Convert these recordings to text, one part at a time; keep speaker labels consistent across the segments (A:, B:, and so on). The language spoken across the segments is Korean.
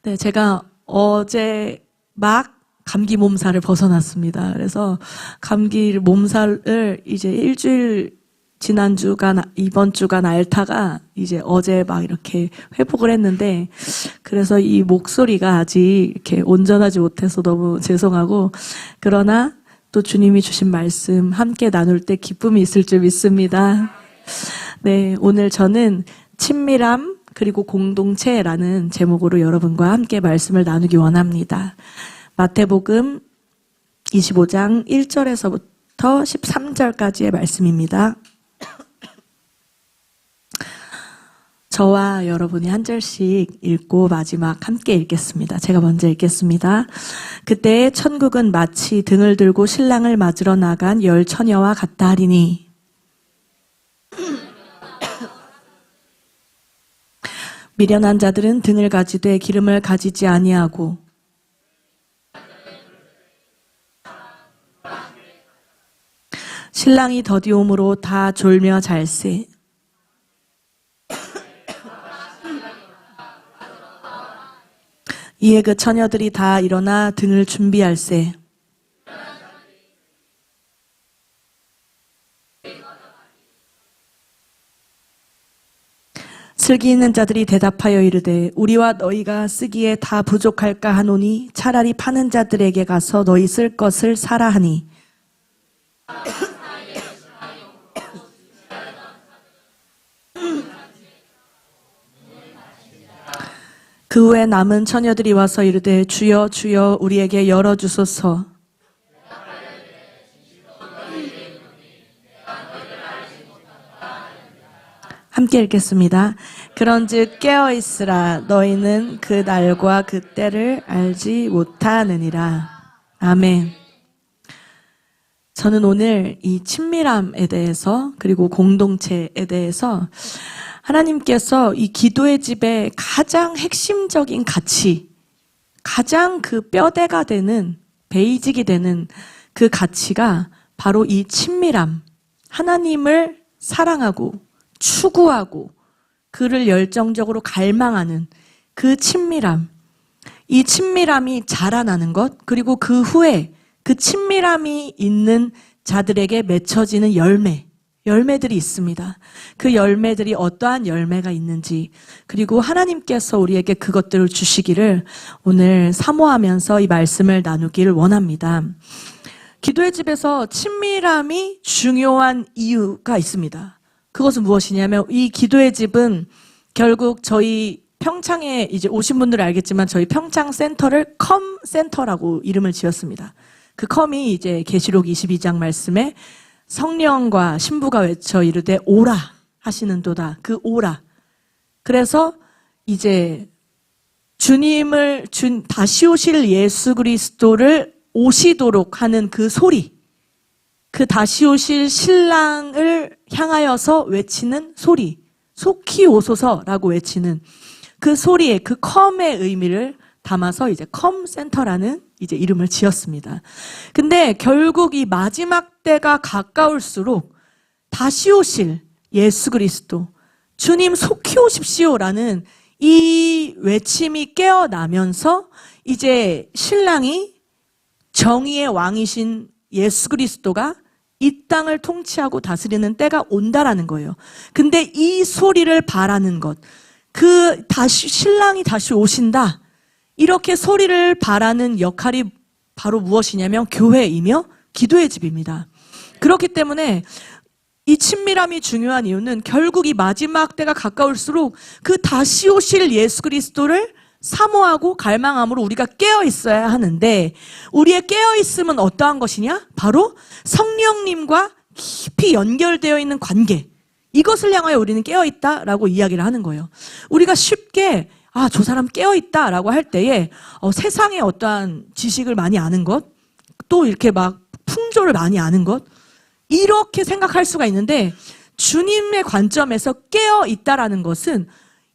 A: 네, 제가 어제 막 감기 몸살을 벗어났습니다. 그래서 감기 몸살을 이제 일주일 이번 주간 앓다가 이제 어제 막 이렇게 회복을 했는데, 그래서 이 목소리가 아직 이렇게 온전하지 못해서 너무 죄송하고, 그러나 또 주님이 주신 말씀 함께 나눌 때 기쁨이 있을 줄 믿습니다. 네, 오늘 저는 친밀함 그리고 공동체라는 제목으로 여러분과 함께 말씀을 나누기 원합니다. 마태복음 25장 1절에서부터 13절까지의 말씀입니다. 저와 여러분이 한 절씩 읽고 마지막 함께 읽겠습니다. 제가 먼저 읽겠습니다. 그때 천국은 마치 등을 들고 신랑을 맞으러 나간 10 처녀와 같다 하리니 미련한 자들은 등을 가지되 기름을 가지지 아니하고 신랑이 더디옴으로 다 졸며 잘세. 이에 그 처녀들이 다 일어나 등을 준비할세. 슬기 있는 자들이 대답하여 이르되 우리와 너희가 쓰기에 다 부족할까 하노니 차라리 파는 자들에게 가서 너희 쓸 것을 사라 하니 그 후에 남은 처녀들이 와서 이르되 주여 주여 우리에게 열어주소서. 함께 읽겠습니다. 그런즉 깨어있으라 너희는 그 날과 그 때를 알지 못하느니라. 아멘. 저는 오늘 이 친밀함에 대해서 그리고 공동체에 대해서 하나님께서 이 기도의 집의 가장 핵심적인 가치, 가장 그 뼈대가 되는, 베이직이 되는 그 가치가 바로 이 친밀함, 하나님을 사랑하고 추구하고 그를 열정적으로 갈망하는 그 친밀함, 이 친밀함이 자라나는 것, 그리고 그 후에 그 친밀함이 있는 자들에게 맺혀지는 열매들이 있습니다. 그 열매들이 어떠한 열매가 있는지, 그리고 하나님께서 우리에게 그것들을 주시기를 오늘 사모하면서 이 말씀을 나누길 원합니다. 기도의 집에서 친밀함이 중요한 이유가 있습니다. 그것은 무엇이냐면 이 기도의 집은 결국 저희 평창에 이제 오신 분들은 알겠지만 저희 평창 센터를 컴 센터라고 이름을 지었습니다. 그 컴이 이제 계시록 22장 말씀에 성령과 신부가 외쳐 이르되 오라 하시는도다. 그 오라. 그래서 이제 다시 오실 예수 그리스도를 오시도록 하는 그 소리, 그 다시 오실 신랑을 향하여서 외치는 소리, 속히 오소서라고 외치는 그 소리에 그 컴의 의미를 담아서 이제 컴센터라는 이제 이름을 지었습니다. 근데 결국 이 마지막 때가 가까울수록 다시 오실 예수 그리스도, 주님 속히 오십시오라는 이 외침이 깨어나면서 이제 신랑이 정의의 왕이신 예수 그리스도가 이 땅을 통치하고 다스리는 때가 온다라는 거예요. 근데 이 소리를 바라는 것, 신랑이 다시 오신다, 이렇게 소리를 바라는 역할이 바로 무엇이냐면 교회이며 기도의 집입니다. 그렇기 때문에 이 친밀함이 중요한 이유는 결국 이 마지막 때가 가까울수록 그 다시 오실 예수 그리스도를 사모하고 갈망함으로 우리가 깨어 있어야 하는데, 우리의 깨어 있음은 어떠한 것이냐? 바로 성령님과 깊이 연결되어 있는 관계, 이것을 향하여 우리는 깨어 있다라고 이야기를 하는 거예요. 우리가 쉽게 저 사람 깨어 있다라고 할 때에 세상의 어떠한 지식을 많이 아는 것, 또 이렇게 막 풍조를 많이 아는 것, 이렇게 생각할 수가 있는데, 주님의 관점에서 깨어 있다라는 것은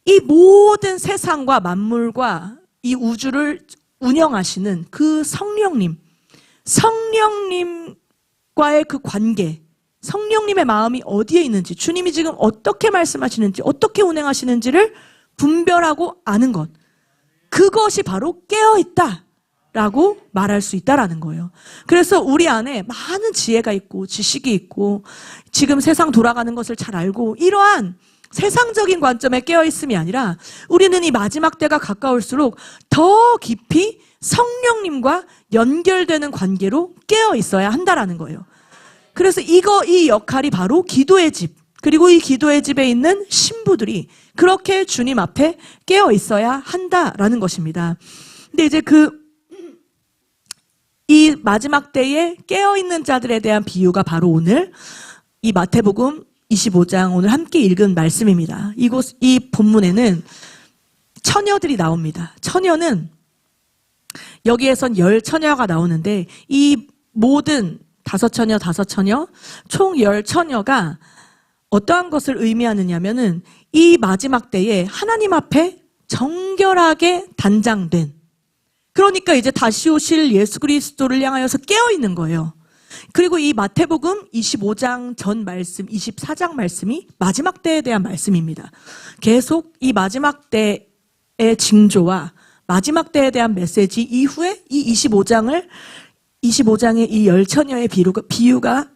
A: 이 모든 세상과 만물과 이 우주를 운영하시는 그 성령님과의 그 관계, 성령님의 마음이 어디에 있는지, 주님이 지금 어떻게 말씀하시는지, 어떻게 운행하시는지를 분별하고 아는 것, 그것이 바로 깨어있다 라고 말할 수 있다라는 거예요. 그래서 우리 안에 많은 지혜가 있고 지식이 있고 지금 세상 돌아가는 것을 잘 알고 이러한 세상적인 관점에 깨어있음이 아니라 우리는 이 마지막 때가 가까울수록 더 깊이 성령님과 연결되는 관계로 깨어있어야 한다라는 거예요. 그래서 이 역할이 바로 기도의 집, 그리고 이 기도의 집에 있는 신부들이 그렇게 주님 앞에 깨어있어야 한다라는 것입니다. 근데 이제 이 마지막 때에 깨어있는 자들에 대한 비유가 바로 오늘 이 마태복음 25장 오늘 함께 읽은 말씀입니다. 이 본문에는 처녀들이 나옵니다. 처녀는 여기에선 10처녀가 나오는데 이 모든 5처녀 총 10처녀가 어떠한 것을 의미하느냐면은 이 마지막 때에 하나님 앞에 정결하게 단장된, 그러니까 이제 다시 오실 예수 그리스도를 향하여서 깨어있는 거예요. 그리고 이 마태복음 25장 전 말씀, 24장 말씀이 마지막 때에 대한 말씀입니다. 계속 이 마지막 때의 징조와 마지막 때에 대한 메시지 이후에 이 25장의 이 10처녀의 비유가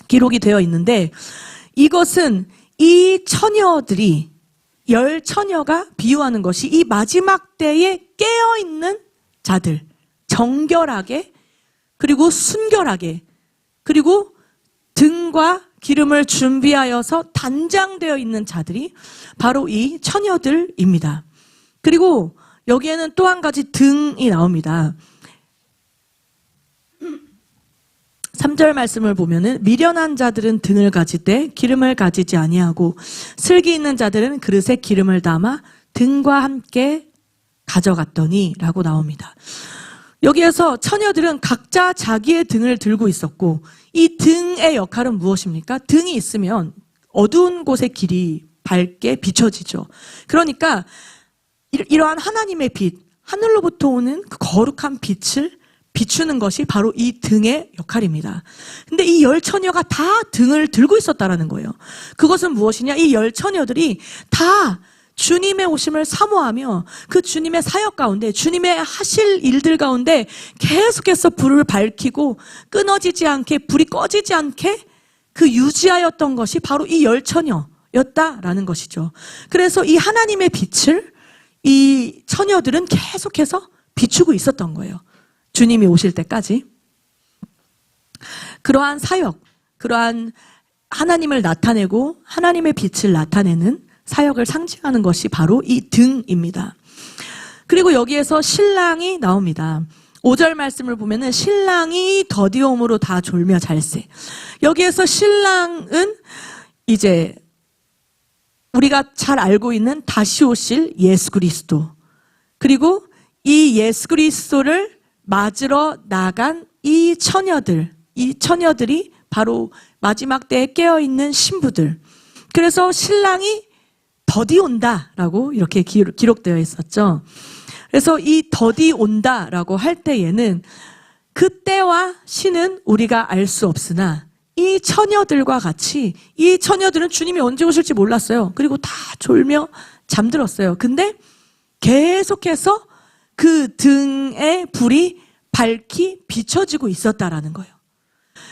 A: 기록이 되어 있는데, 이것은 이 처녀들이 10처녀가 비유하는 것이 이 마지막 때에 깨어있는 자들, 정결하게 그리고 순결하게 그리고 등과 기름을 준비하여서 단장되어 있는 자들이 바로 이 처녀들입니다. 그리고 여기에는 또 한 가지 등이 나옵니다. 3절 말씀을 보면은 미련한 자들은 등을 가지되 기름을 가지지 아니하고 슬기 있는 자들은 그릇에 기름을 담아 등과 함께 가져갔더니 라고 나옵니다. 여기에서 처녀들은 각자 자기의 등을 들고 있었고, 이 등의 역할은 무엇입니까? 등이 있으면 어두운 곳의 길이 밝게 비춰지죠. 그러니까 이러한 하나님의 빛, 하늘로부터 오는 그 거룩한 빛을 비추는 것이 바로 이 등의 역할입니다. 근데 이 10처녀가 다 등을 들고 있었다라는 거예요. 그것은 무엇이냐? 이 10처녀들이 다 주님의 오심을 사모하며 그 주님의 사역 가운데, 주님의 하실 일들 가운데 계속해서 불을 밝히고 끊어지지 않게, 불이 꺼지지 않게 그 유지하였던 것이 바로 이 10처녀였다라는 것이죠. 그래서 이 하나님의 빛을 이 처녀들은 계속해서 비추고 있었던 거예요. 주님이 오실 때까지. 그러한 사역, 그러한 하나님을 나타내고 하나님의 빛을 나타내는 사역을 상징하는 것이 바로 이 등입니다. 그리고 여기에서 신랑이 나옵니다. 5절 말씀을 보면은 신랑이 더디옴으로 다 졸며 잘세. 여기에서 신랑은 이제 우리가 잘 알고 있는 다시 오실 예수 그리스도, 그리고 이 예수 그리스도를 맞으러 나간 이 처녀들이 바로 마지막 때에 깨어있는 신부들. 그래서 신랑이 더디 온다라고 이렇게 기록되어 있었죠. 그래서 이 더디 온다라고 할 때에는 그때와 시는 우리가 알 수 없으나 이 처녀들과 같이, 이 처녀들은 주님이 언제 오실지 몰랐어요. 그리고 다 졸며 잠들었어요. 근데 계속해서 그 등의 불이 밝히 비춰지고 있었다라는 거예요.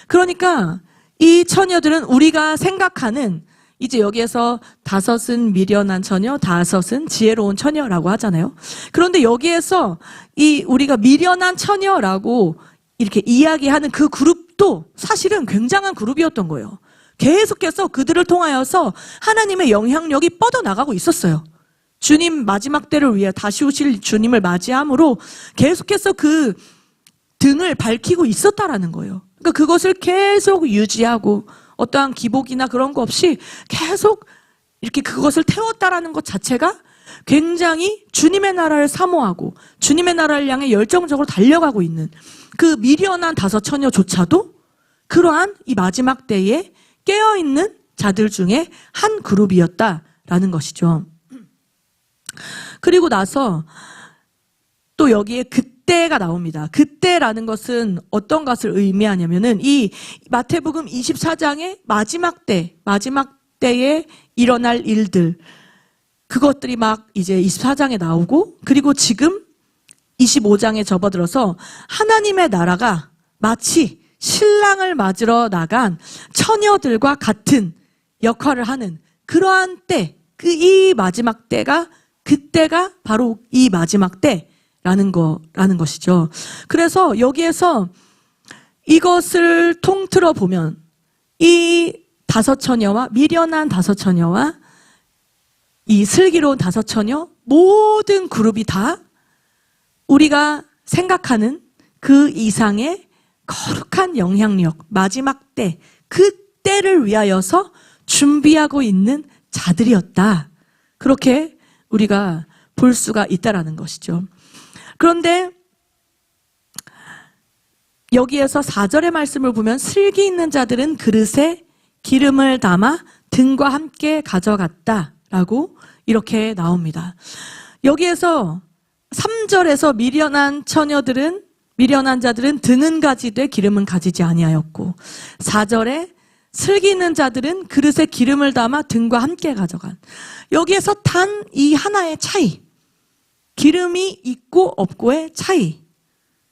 A: 그러니까 이 처녀들은 우리가 생각하는, 이제 여기에서 5은 미련한 처녀, 5은 지혜로운 처녀라고 하잖아요. 그런데 여기에서 이 우리가 미련한 처녀라고 이렇게 이야기하는 그 그룹도 사실은 굉장한 그룹이었던 거예요. 계속해서 그들을 통하여서 하나님의 영향력이 뻗어나가고 있었어요. 주님 마지막 때를 위해 다시 오실 주님을 맞이함으로 계속해서 그 등을 밝히고 있었다라는 거예요. 그러니까 그것을 계속 유지하고 어떠한 기복이나 그런 거 없이 계속 이렇게 그것을 태웠다라는 것 자체가 굉장히 주님의 나라를 사모하고 주님의 나라를 향해 열정적으로 달려가고 있는 그 미련한 5처녀조차도 그러한 이 마지막 때에 깨어있는 자들 중에 한 그룹이었다라는 것이죠. 그리고 나서 또 여기에 그때가 나옵니다. 그때라는 것은 어떤 것을 의미하냐면은 이 마태복음 24장의 마지막 때에 일어날 일들, 그것들이 막 이제 24장에 나오고, 그리고 지금 25장에 접어들어서 하나님의 나라가 마치 신랑을 맞으러 나간 처녀들과 같은 역할을 하는 그러한 때, 이 마지막 때가, 그때가 바로 이 마지막 때라는 것이죠. 그래서 여기에서 이것을 통틀어 보면 이 다섯 처녀와 미련한 다섯 처녀와 이 슬기로운 다섯 처녀 모든 그룹이 다 우리가 생각하는 그 이상의 거룩한 영향력, 마지막 때, 그 때를 위하여서 준비하고 있는 자들이었다. 그렇게 우리가 볼 수가 있다라는 것이죠. 그런데 여기에서 4절의 말씀을 보면 슬기 있는 자들은 그릇에 기름을 담아 등과 함께 가져갔다라고 이렇게 나옵니다. 여기에서 3절에서 미련한 자들은 등은 가지되 기름은 가지지 아니하였고, 4절에 슬기 있는 자들은 그릇에 기름을 담아 등과 함께 가져간, 여기에서 단 이 하나의 차이, 기름이 있고 없고의 차이,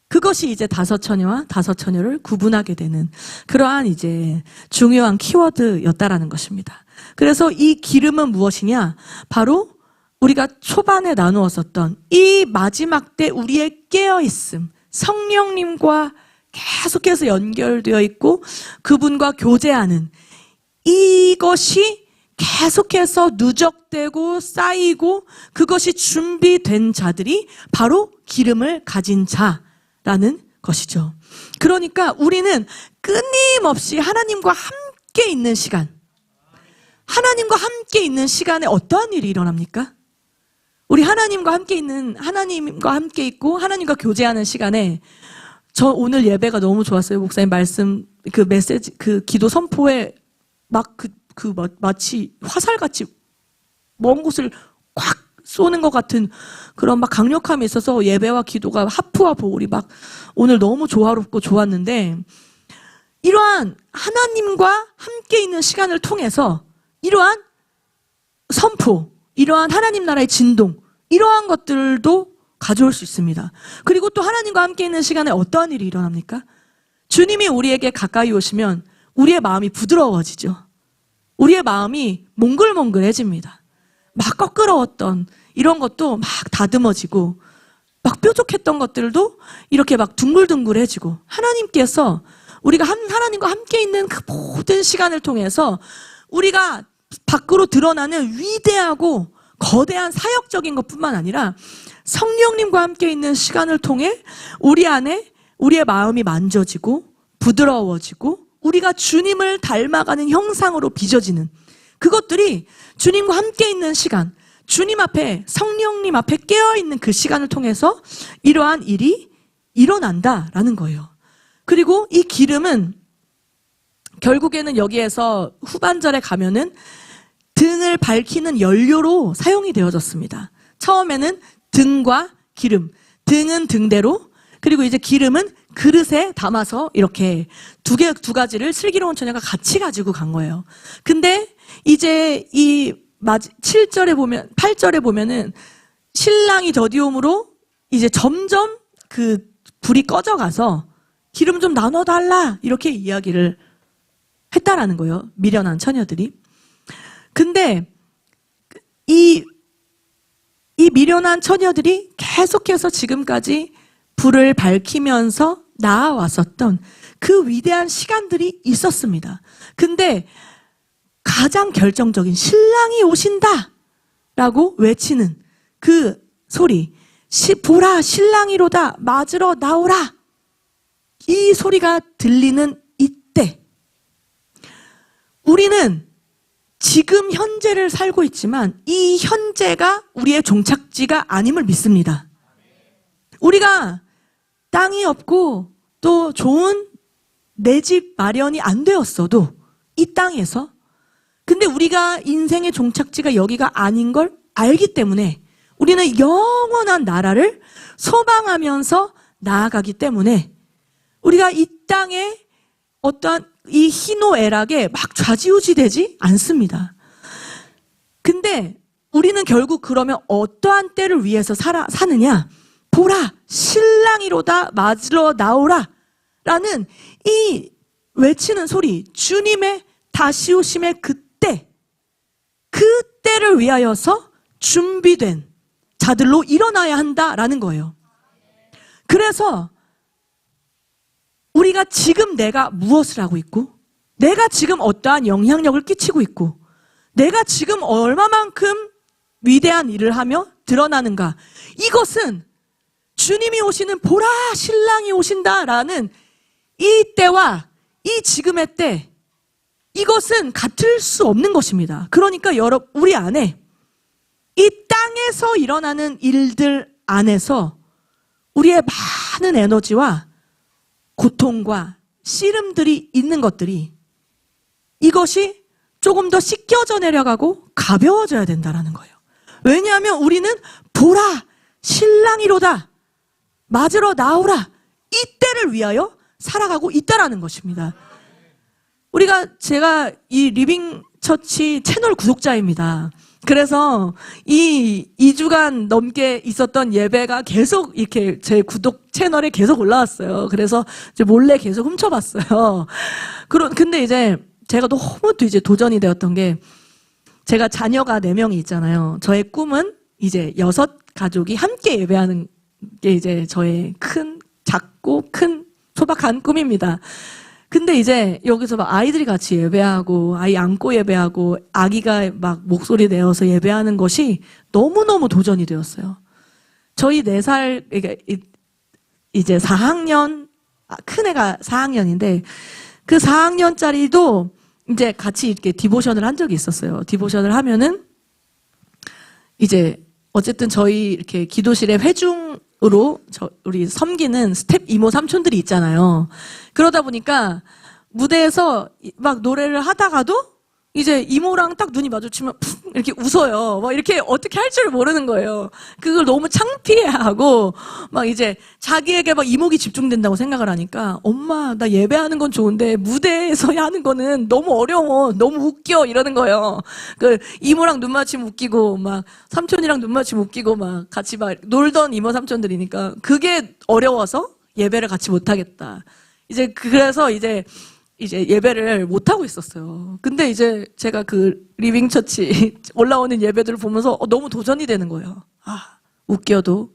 A: 그것이 이제 다섯 처녀와 다섯 처녀를 구분하게 되는 그러한 이제 중요한 키워드였다라는 것입니다. 그래서 이 기름은 무엇이냐? 바로 우리가 초반에 나누었었던 이 마지막 때 우리의 깨어있음, 성령님과 계속해서 연결되어 있고 그분과 교제하는 이것이 계속해서 누적되고 쌓이고 그것이 준비된 자들이 바로 기름을 가진 자라는 것이죠. 그러니까 우리는 끊임없이 하나님과 함께 있는 시간, 하나님과 함께 있는 시간에 어떠한 일이 일어납니까? 우리 하나님과 함께 있고 하나님과 교제하는 시간에, 저 오늘 예배가 너무 좋았어요. 목사님 말씀, 그 메시지, 그 기도 선포에 막 마치 화살같이 먼 곳을 꽉 쏘는 것 같은 그런 막 강력함이 있어서 예배와 기도가 하프와 보울이 막 오늘 너무 조화롭고 좋았는데, 이러한 하나님과 함께 있는 시간을 통해서 이러한 선포, 이러한 하나님 나라의 진동, 이러한 것들도 가져올 수 있습니다. 그리고 또 하나님과 함께 있는 시간에 어떠한 일이 일어납니까? 주님이 우리에게 가까이 오시면 우리의 마음이 부드러워지죠. 우리의 마음이 몽글몽글해집니다. 막 껄끄러웠던 이런 것도 막 다듬어지고, 막 뾰족했던 것들도 이렇게 막 둥글둥글해지고, 하나님께서 우리가 하나님과 함께 있는 그 모든 시간을 통해서 우리가 밖으로 드러나는 위대하고 거대한 사역적인 것뿐만 아니라 성령님과 함께 있는 시간을 통해 우리 안에 우리의 마음이 만져지고 부드러워지고 우리가 주님을 닮아가는 형상으로 빚어지는 그것들이 주님과 함께 있는 시간, 주님 앞에, 성령님 앞에 깨어있는 그 시간을 통해서 이러한 일이 일어난다라는 거예요. 그리고 이 기름은 결국에는 여기에서 후반절에 가면은 등을 밝히는 연료로 사용이 되어졌습니다. 처음에는 등과 기름, 등은 등대로, 그리고 이제 기름은 그릇에 담아서 이렇게 두 가지를 슬기로운 처녀가 같이 가지고 간 거예요. 근데 이제 이 8절에 보면은 신랑이 더디움으로 이제 점점 그 불이 꺼져가서 기름 좀 나눠달라 이렇게 이야기를 했다라는 거예요. 미련한 처녀들이. 근데 이 미련한 처녀들이 계속해서 지금까지 불을 밝히면서 나아왔었던 그 위대한 시간들이 있었습니다. 근데 가장 결정적인 신랑이 오신다 라고 외치는 그 소리, 보라 신랑이로다 맞으러 나오라, 이 소리가 들리는 이때 우리는 지금 현재를 살고 있지만 이 현재가 우리의 종착지가 아님을 믿습니다. 우리가 땅이 없고 또 좋은 내 집 마련이 안 되었어도 이 땅에서, 근데 우리가 인생의 종착지가 여기가 아닌 걸 알기 때문에 우리는 영원한 나라를 소망하면서 나아가기 때문에 우리가 이 땅에 어떠한 이 희노애락에 막 좌지우지되지 않습니다. 근데 우리는 결국 그러면 어떠한 때를 위해서 사느냐? 보라, 신랑이로다, 맞으러 나오라. 라는 이 외치는 소리, 주님의 다시 오심의 그때를 위하여서 준비된 자들로 일어나야 한다라는 거예요. 그래서 우리가 지금 내가 무엇을 하고 있고, 내가 지금 어떠한 영향력을 끼치고 있고, 내가 지금 얼마만큼 위대한 일을 하며 드러나는가, 이것은 주님이 오시는 보라 신랑이 오신다라는 이 때와 이 지금의 때, 이것은 같을 수 없는 것입니다. 그러니까 우리 안에 이 땅에서 일어나는 일들 안에서 우리의 많은 에너지와 고통과 씨름들이 있는 것들이, 이것이 조금 더 씻겨져 내려가고 가벼워져야 된다는 거예요. 왜냐하면 우리는 보라 신랑이로다, 맞으러 나오라, 이 때를 위하여 살아가고 있다라는 것입니다. 제가 이 리빙처치 채널 구독자입니다. 그래서 이 2주간 넘게 있었던 예배가 계속 이렇게 제 구독 채널에 계속 올라왔어요. 그래서 이제 몰래 계속 훔쳐봤어요. 근데 이제 제가 너무 또 이제 도전이 되었던 게, 제가 자녀가 4명이 있잖아요. 저의 꿈은 이제 6가족이 함께 예배하는 게 이제 저의 작고 큰 소박한 꿈입니다. 근데 이제 여기서 막 아이들이 같이 예배하고, 아이 안고 예배하고, 아기가 막 목소리 내어서 예배하는 것이 너무너무 도전이 되었어요. 저희 4살, 그러니까 이제 4학년, 큰애가 4학년인데, 그 4학년짜리도 이제 같이 이렇게 디보션을 한 적이 있었어요. 디보션을 하면은, 이제, 어쨌든 저희 이렇게 기도실에 회중으로 우리 섬기는 스텝 이모 삼촌들이 있잖아요. 그러다 보니까 무대에서 막 노래를 하다가도 이제 이모랑 딱 눈이 마주치면 이렇게 웃어요. 막 이렇게 어떻게 할 줄 모르는 거예요. 그걸 너무 창피해하고 막 이제 자기에게 막 이목이 집중된다고 생각을 하니까, 엄마 나 예배하는 건 좋은데 무대에서 하는 거는 너무 어려워, 너무 웃겨, 이러는 거예요. 그 이모랑 눈 맞추면 웃기고, 막 삼촌이랑 눈 맞추면 웃기고, 막 같이 막 놀던 이모 삼촌들이니까 그게 어려워서 예배를 같이 못 하겠다. 그래서 이제 예배를 못 하고 있었어요. 근데 이제 제가 그 리빙처치 올라오는 예배들을 보면서 너무 도전이 되는 거예요. 웃겨도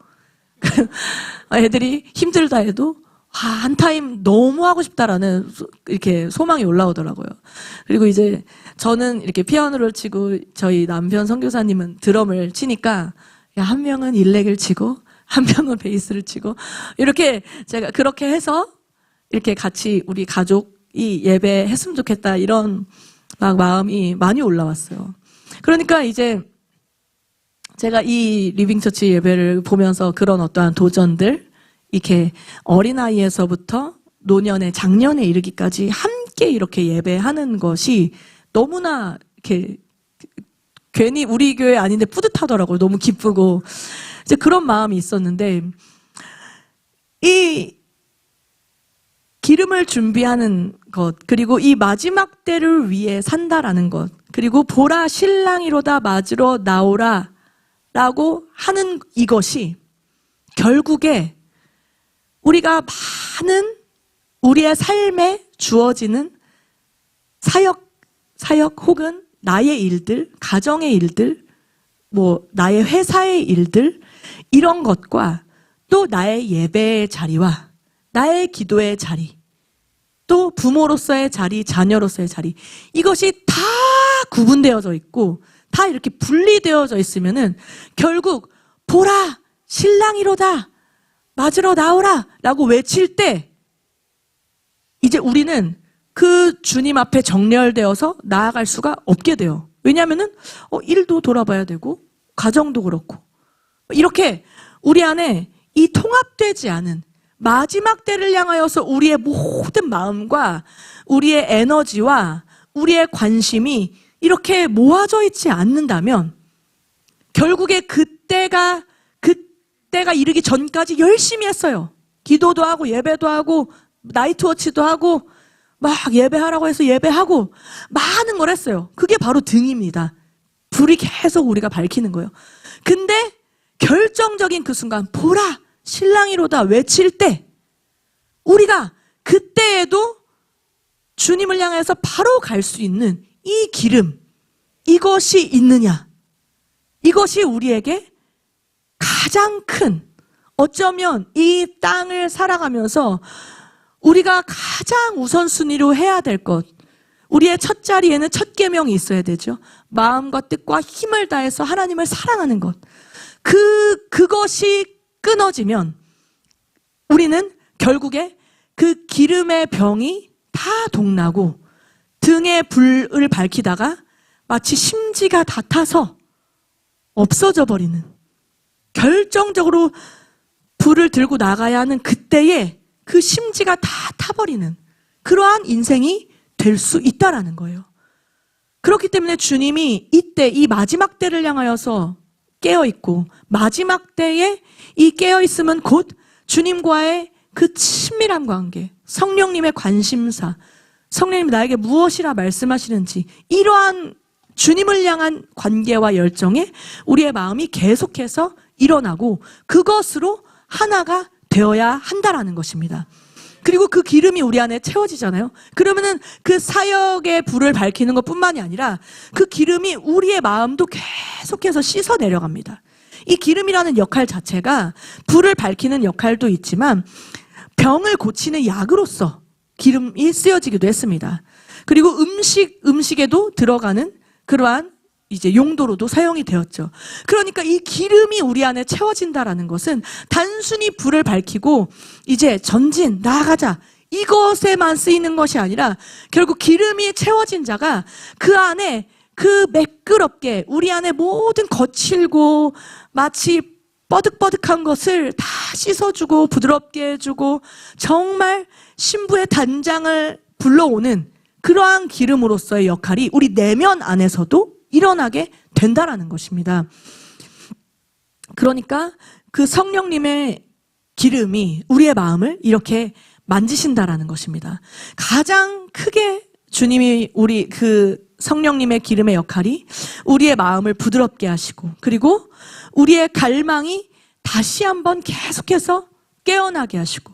A: 애들이 힘들다 해도 한 타임 너무 하고 싶다라는 이렇게 소망이 올라오더라고요. 그리고 이제 저는 이렇게 피아노를 치고 저희 남편 선교사님은 드럼을 치니까, 한 명은 일렉을 치고 한 명은 베이스를 치고, 이렇게 제가 그렇게 해서 이렇게 같이 우리 가족이 예배했으면 좋겠다, 이런 막 마음이 많이 올라왔어요. 그러니까 이제 제가 이 리빙처치 예배를 보면서 그런 어떠한 도전들, 이렇게 어린아이에서부터 노년에 장년에 이르기까지 함께 이렇게 예배하는 것이 너무나 이렇게 괜히 우리 교회 아닌데 뿌듯하더라고요. 너무 기쁘고 이제 그런 마음이 있었는데, 이 기름을 준비하는 것, 그리고 이 마지막 때를 위해 산다라는 것, 그리고 보라 신랑이로다 맞으러 나오라 라고 하는 이것이 결국에 우리가 많은 우리의 삶에 주어지는 사역 혹은 나의 일들, 가정의 일들, 나의 회사의 일들, 이런 것과 또 나의 예배의 자리와 나의 기도의 자리, 또 부모로서의 자리, 자녀로서의 자리, 이것이 다 구분되어져 있고 다 이렇게 분리되어져 있으면은 결국 보라 신랑이로다 맞으러 나오라 라고 외칠 때 이제 우리는 그 주님 앞에 정렬되어서 나아갈 수가 없게 돼요. 왜냐하면은 일도 돌아봐야 되고 가정도 그렇고 이렇게 우리 안에 이 통합되지 않은 마지막 때를 향하여서 우리의 모든 마음과 우리의 에너지와 우리의 관심이 이렇게 모아져 있지 않는다면 결국에 그때가 이르기 전까지 열심히 했어요. 기도도 하고 예배도 하고 나이트워치도 하고 막 예배하라고 해서 예배하고 많은 걸 했어요. 그게 바로 등입니다. 불이 계속 우리가 밝히는 거예요. 근데 결정적인 그 순간 보라 신랑이로다 외칠 때 우리가 그때에도 주님을 향해서 바로 갈 수 있는 이 기름, 이것이 있느냐? 이것이 우리에게 가장 큰, 어쩌면 이 땅을 살아가면서 우리가 가장 우선순위로 해야 될 것, 우리의 첫 자리에는 첫 계명이 있어야 되죠. 마음과 뜻과 힘을 다해서 하나님을 사랑하는 것. 그것이 끊어지면 우리는 결국에 그 기름의 병이 다 동나고 등에 불을 밝히다가 마치 심지가 다 타서 없어져 버리는, 결정적으로 불을 들고 나가야 하는 그때에 그 심지가 다 타버리는 그러한 인생이 될 수 있다라는 거예요. 그렇기 때문에 주님이 이때 이 마지막 때를 향하여서 깨어있고, 마지막 때에 이 깨어있음은 곧 주님과의 그 친밀한 관계, 성령님의 관심사, 성령님 나에게 무엇이라 말씀하시는지, 이러한 주님을 향한 관계와 열정에 우리의 마음이 계속해서 일어나고 그것으로 하나가 되어야 한다라는 것입니다. 그리고 그 기름이 우리 안에 채워지잖아요. 그러면은 그 사역의 불을 밝히는 것뿐만이 아니라 그 기름이 우리의 마음도 계속해서 씻어 내려갑니다. 이 기름이라는 역할 자체가 불을 밝히는 역할도 있지만 병을 고치는 약으로서 기름이 쓰여지기도 했습니다. 그리고 음식에도 들어가는 그러한 이제 용도로도 사용이 되었죠. 그러니까 이 기름이 우리 안에 채워진다라는 것은 단순히 불을 밝히고 이제 전진, 나아가자, 이것에만 쓰이는 것이 아니라 결국 기름이 채워진 자가 그 안에 그 매끄럽게 우리 안에 모든 거칠고 마치 뻐득뻐득한 것을 다 씻어주고 부드럽게 해주고 정말 신부의 단장을 불러오는 그러한 기름으로서의 역할이 우리 내면 안에서도 일어나게 된다라는 것입니다. 그러니까 그 성령님의 기름이 우리의 마음을 이렇게 만지신다라는 것입니다. 가장 크게 주님이 우리 그 성령님의 기름의 역할이 우리의 마음을 부드럽게 하시고, 그리고 우리의 갈망이 다시 한번 계속해서 깨어나게 하시고,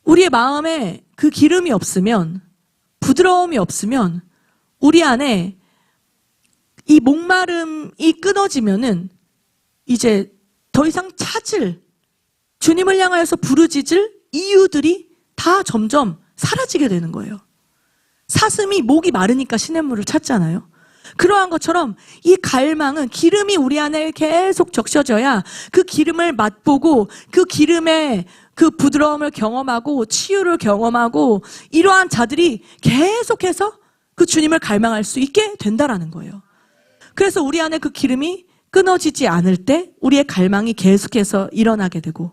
A: 우리의 마음에 그 기름이 없으면, 부드러움이 없으면 우리 안에 이 목마름이 끊어지면은 이제 더 이상 찾을, 주님을 향하여서 부르짖을 이유들이 다 점점 사라지게 되는 거예요. 사슴이 목이 마르니까 시냇물을 찾잖아요. 그러한 것처럼 이 갈망은 기름이 우리 안에 계속 적셔져야 그 기름을 맛보고 그 기름의 그 부드러움을 경험하고 치유를 경험하고 이러한 자들이 계속해서 그 주님을 갈망할 수 있게 된다라는 거예요. 그래서 우리 안에 그 기름이 끊어지지 않을 때 우리의 갈망이 계속해서 일어나게 되고,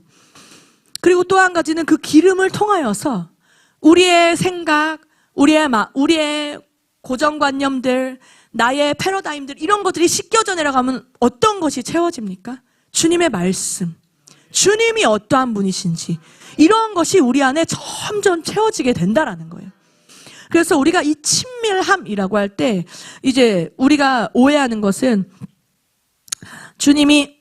A: 그리고 또 한 가지는 그 기름을 통하여서 우리의 생각, 우리의 고정관념들, 나의 패러다임들, 이런 것들이 씻겨져 내려가면 어떤 것이 채워집니까? 주님의 말씀, 주님이 어떠한 분이신지, 이러한 것이 우리 안에 점점 채워지게 된다라는 거예요. 그래서 우리가 이 친밀함이라고 할 때 이제 우리가 오해하는 것은 주님이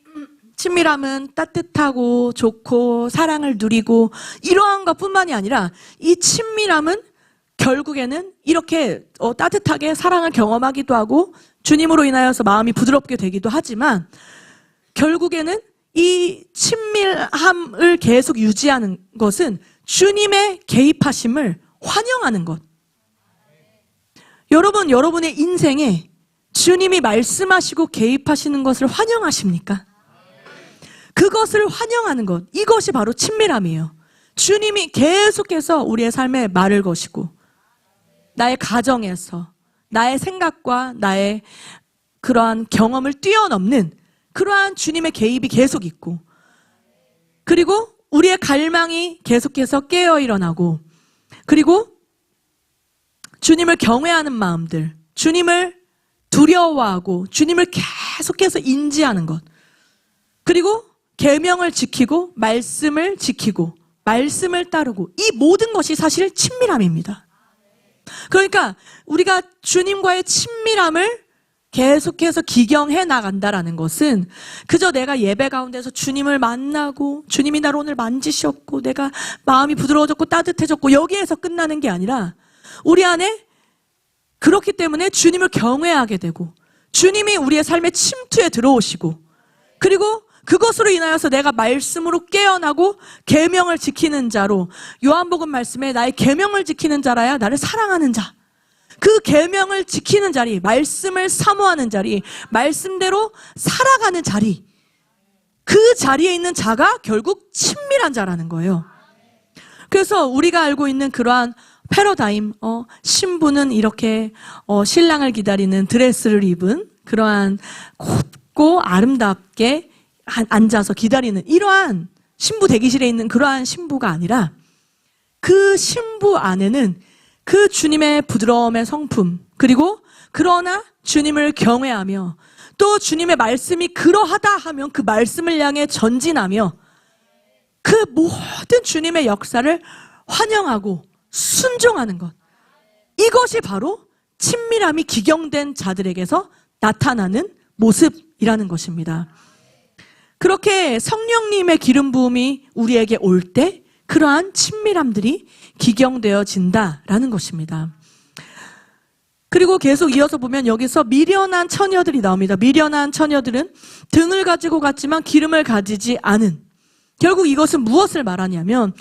A: 친밀함은 따뜻하고 좋고 사랑을 누리고 이러한 것뿐만이 아니라 이 친밀함은 결국에는 이렇게 따뜻하게 사랑을 경험하기도 하고 주님으로 인하여서 마음이 부드럽게 되기도 하지만 결국에는 이 친밀함을 계속 유지하는 것은 주님의 개입하심을 환영하는 것. 여러분, 여러분의 인생에 주님이 말씀하시고 개입하시는 것을 환영하십니까? 그것을 환영하는 것, 이것이 바로 친밀함이에요. 주님이 계속해서 우리의 삶에 말을 거시고 나의 가정에서 나의 생각과 나의 그러한 경험을 뛰어넘는 그러한 주님의 개입이 계속 있고, 그리고 우리의 갈망이 계속해서 깨어 일어나고, 그리고 주님을 경외하는 마음들, 주님을 두려워하고 주님을 계속해서 인지하는 것, 그리고 계명을 지키고 말씀을 지키고 말씀을 따르고, 이 모든 것이 사실 친밀함입니다. 그러니까 우리가 주님과의 친밀함을 계속해서 기경해 나간다라는 것은 그저 내가 예배 가운데서 주님을 만나고 주님이 나를 오늘 만지셨고 내가 마음이 부드러워졌고 따뜻해졌고 여기에서 끝나는 게 아니라 우리 안에 그렇기 때문에 주님을 경외하게 되고 주님이 우리의 삶의 침투에 들어오시고 그리고 그것으로 인하여서 내가 말씀으로 깨어나고 계명을 지키는 자로 요한복음 말씀에 나의 계명을 지키는 자라야 나를 사랑하는 자. 그 계명을 지키는 자리, 말씀을 사모하는 자리, 말씀대로 살아가는 자리. 그 자리에 있는 자가 결국 친밀한 자라는 거예요. 그래서 우리가 알고 있는 그러한 패러다임, 신부는 이렇게 신랑을 기다리는 드레스를 입은 그러한 곧고 아름답게 앉아서 기다리는 이러한 신부 대기실에 있는 그러한 신부가 아니라 그 신부 안에는 그 주님의 부드러움의 성품 그리고 그러나 주님을 경외하며 또 주님의 말씀이 그러하다 하면 그 말씀을 향해 전진하며 그 모든 주님의 역사를 환영하고 순종하는 것. 이것이 바로 친밀함이 기경된 자들에게서 나타나는 모습이라는 것입니다. 그렇게 성령님의 기름 부음이 우리에게 올 때 그러한 친밀함들이 기경되어진다라는 것입니다. 그리고 계속 이어서 보면 여기서 미련한 처녀들이 나옵니다. 미련한 처녀들은 등을 가지고 갔지만 기름을 가지지 않은. 결국 이것은 무엇을 말하냐면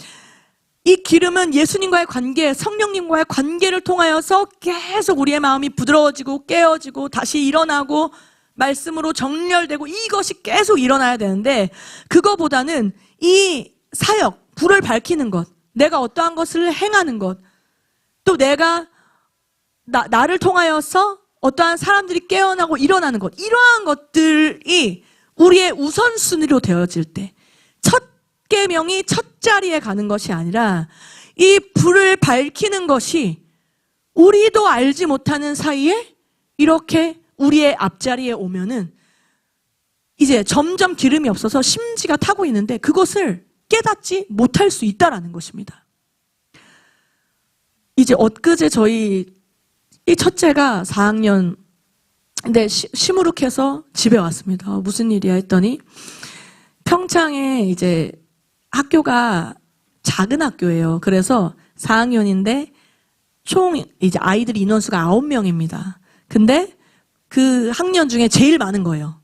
A: 이 기름은 예수님과의 관계, 성령님과의 관계를 통하여서 계속 우리의 마음이 부드러워지고 깨어지고 다시 일어나고 말씀으로 정렬되고 이것이 계속 일어나야 되는데 그거보다는 이 사역, 불을 밝히는 것, 내가 어떠한 것을 행하는 것, 또 내가 나를 통하여서 어떠한 사람들이 깨어나고 일어나는 것, 이러한 것들이 우리의 우선순위로 되어질 때 첫 계명이 첫 자리에 가는 것이 아니라 이 불을 밝히는 것이 우리도 알지 못하는 사이에 이렇게 우리의 앞자리에 오면은 이제 점점 기름이 없어서 심지가 타고 있는데 그것을 깨닫지 못할 수 있다라는 것입니다. 이제 엊그제 저희 이 첫째가 4학년 근데 시무룩해서 집에 왔습니다. 무슨 일이야 했더니 평창에 이제 학교가 작은 학교예요. 그래서 4학년인데 총 이제 아이들 인원수가 9명입니다. 근데 그 학년 중에 제일 많은 거예요.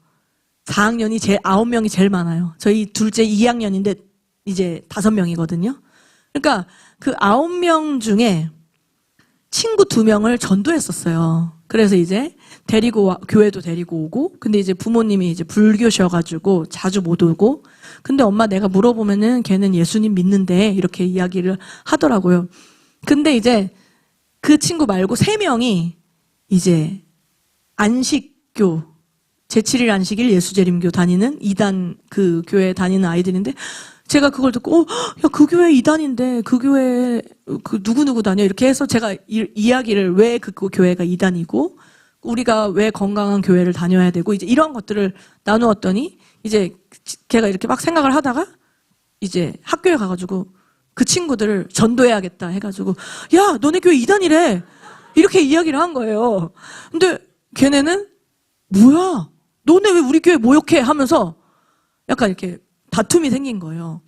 A: 4학년이 9명이 제일 많아요. 저희 둘째 2학년인데 이제 5명이거든요. 그러니까 그 9명 중에 친구 2명을 전도했었어요. 그래서 이제 교회도 데리고 오고, 근데 이제 부모님이 이제 불교셔가지고 자주 못 오고, 근데 엄마 내가 물어보면은 걔는 예수님 믿는데, 이렇게 이야기를 하더라고요. 근데 이제 그 친구 말고 3명이 이제 안식교, 제7일 안식일 예수재림교 다니는 2단 그 교회 다니는 아이들인데, 제가 그걸 듣고, 야, 그 교회 2단인데, 그 교회, 누구누구 다녀? 이렇게 해서 제가 이야기를 왜 그 교회가 2단이고, 우리가 왜 건강한 교회를 다녀야 되고, 이제 이런 것들을 나누었더니, 이제 걔가 이렇게 막 생각을 하다가, 이제 학교에 가가지고, 그 친구들을 전도해야겠다 해가지고, 야, 너네 교회 2단이래! 이렇게 이야기를 한 거예요. 근데 걔네는, 뭐야? 너네 왜 우리 교회 모욕해? 하면서, 약간 이렇게, 다툼이 생긴 거예요.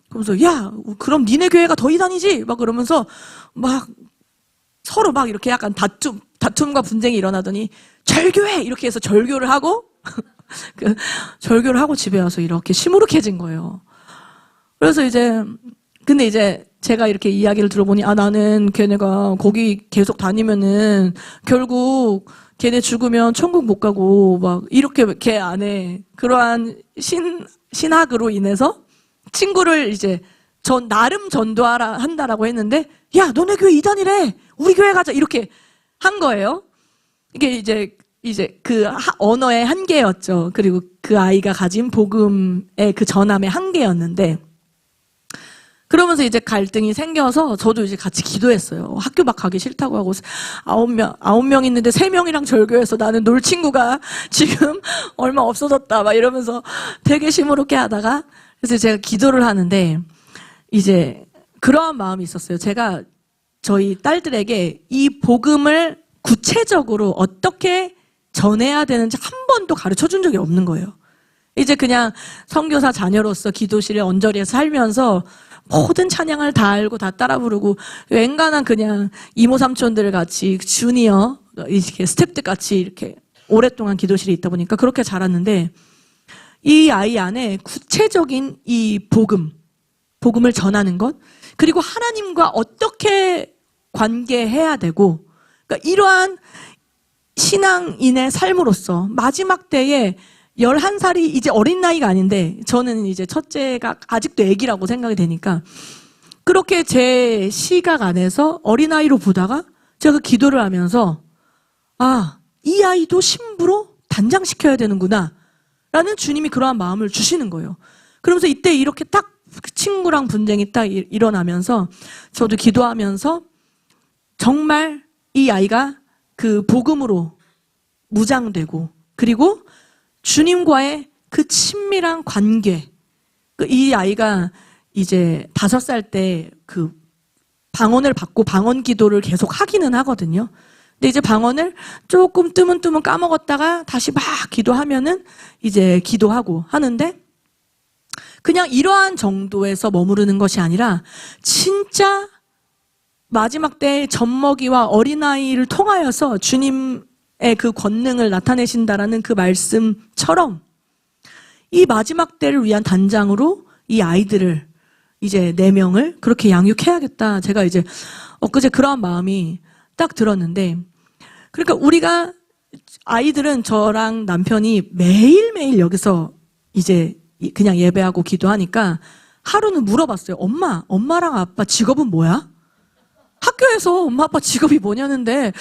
A: 그러면서 야 그럼 니네 교회가 더 이단이지? 막 그러면서 막 서로 막 이렇게 약간 다툼과 분쟁이 일어나더니 절교해! 이렇게 해서 절교를 하고 절교를 하고 집에 와서 이렇게 시무룩해진 거예요. 그래서 근데 이제 제가 이렇게 이야기를 들어보니 나는 걔네가 거기 계속 다니면은 결국 걔네 죽으면 천국 못 가고 막 이렇게 걔 안에 그러한 신학으로 인해서 친구를 이제 나름 한다라고 했는데 야 너네 교회 2단이래 우리 교회 가자 이렇게 한 거예요. 이게 이제 그 언어의 한계였죠. 그리고 그 아이가 가진 복음의 그 전함의 한계였는데 그러면서 이제 갈등이 생겨서 저도 이제 같이 기도했어요. 학교 막 가기 싫다고 하고 9명 있는데 3명이랑 절교해서 나는 놀 친구가 지금 얼마 없어졌다 막 이러면서 되게 시무룩해 하다가 그래서 제가 기도를 하는데 이제 그러한 마음이 있었어요. 제가 저희 딸들에게 이 복음을 구체적으로 어떻게 전해야 되는지 한 번도 가르쳐 준 적이 없는 거예요. 이제 그냥 선교사 자녀로서 기도실에 언저리에 살면서 모든 찬양을 다 알고 다 따라 부르고 웬간한 그냥 이모 삼촌들 같이 주니어 이렇게 스텝들 같이 이렇게 오랫동안 기도실에 있다 보니까 그렇게 자랐는데 이 아이 안에 구체적인 이 복음을 전하는 것 그리고 하나님과 어떻게 관계해야 되고 그러니까 이러한 신앙인의 삶으로서 마지막 때에 11살이 이제 어린 나이가 아닌데 저는 이제 첫째가 아직도 애기라고 생각이 되니까 그렇게 제 시각 안에서 어린아이로 보다가 제가 기도를 하면서 아, 이 아이도 신부로 단장시켜야 되는구나 라는 주님이 그러한 마음을 주시는 거예요. 그러면서 이때 이렇게 딱 친구랑 분쟁이 딱 일어나면서 저도 기도하면서 정말 이 아이가 그 복음으로 무장되고 그리고 주님과의 그 친밀한 관계 이 아이가 이제 5살 때 그 방언을 받고 방언 기도를 계속 하기는 하거든요. 근데 이제 방언을 조금 뜨문뜨문 까먹었다가 다시 막 기도하면은 이제 기도하고 하는데 그냥 이러한 정도에서 머무르는 것이 아니라 진짜 마지막 때 젖먹이와 어린아이를 통하여서 주님의 그 권능을 나타내신다라는 그 말씀처럼 이 마지막 때를 위한 단장으로 이 아이들을 이제 4명을 그렇게 양육해야겠다. 제가 이제 엊그제 그러한 마음이 딱 들었는데 그러니까 우리가 아이들은 저랑 남편이 매일매일 여기서 이제 그냥 예배하고 기도하니까 하루는 물어봤어요. 엄마랑 아빠 직업은 뭐야? 학교에서 엄마 아빠 직업이 뭐냐는데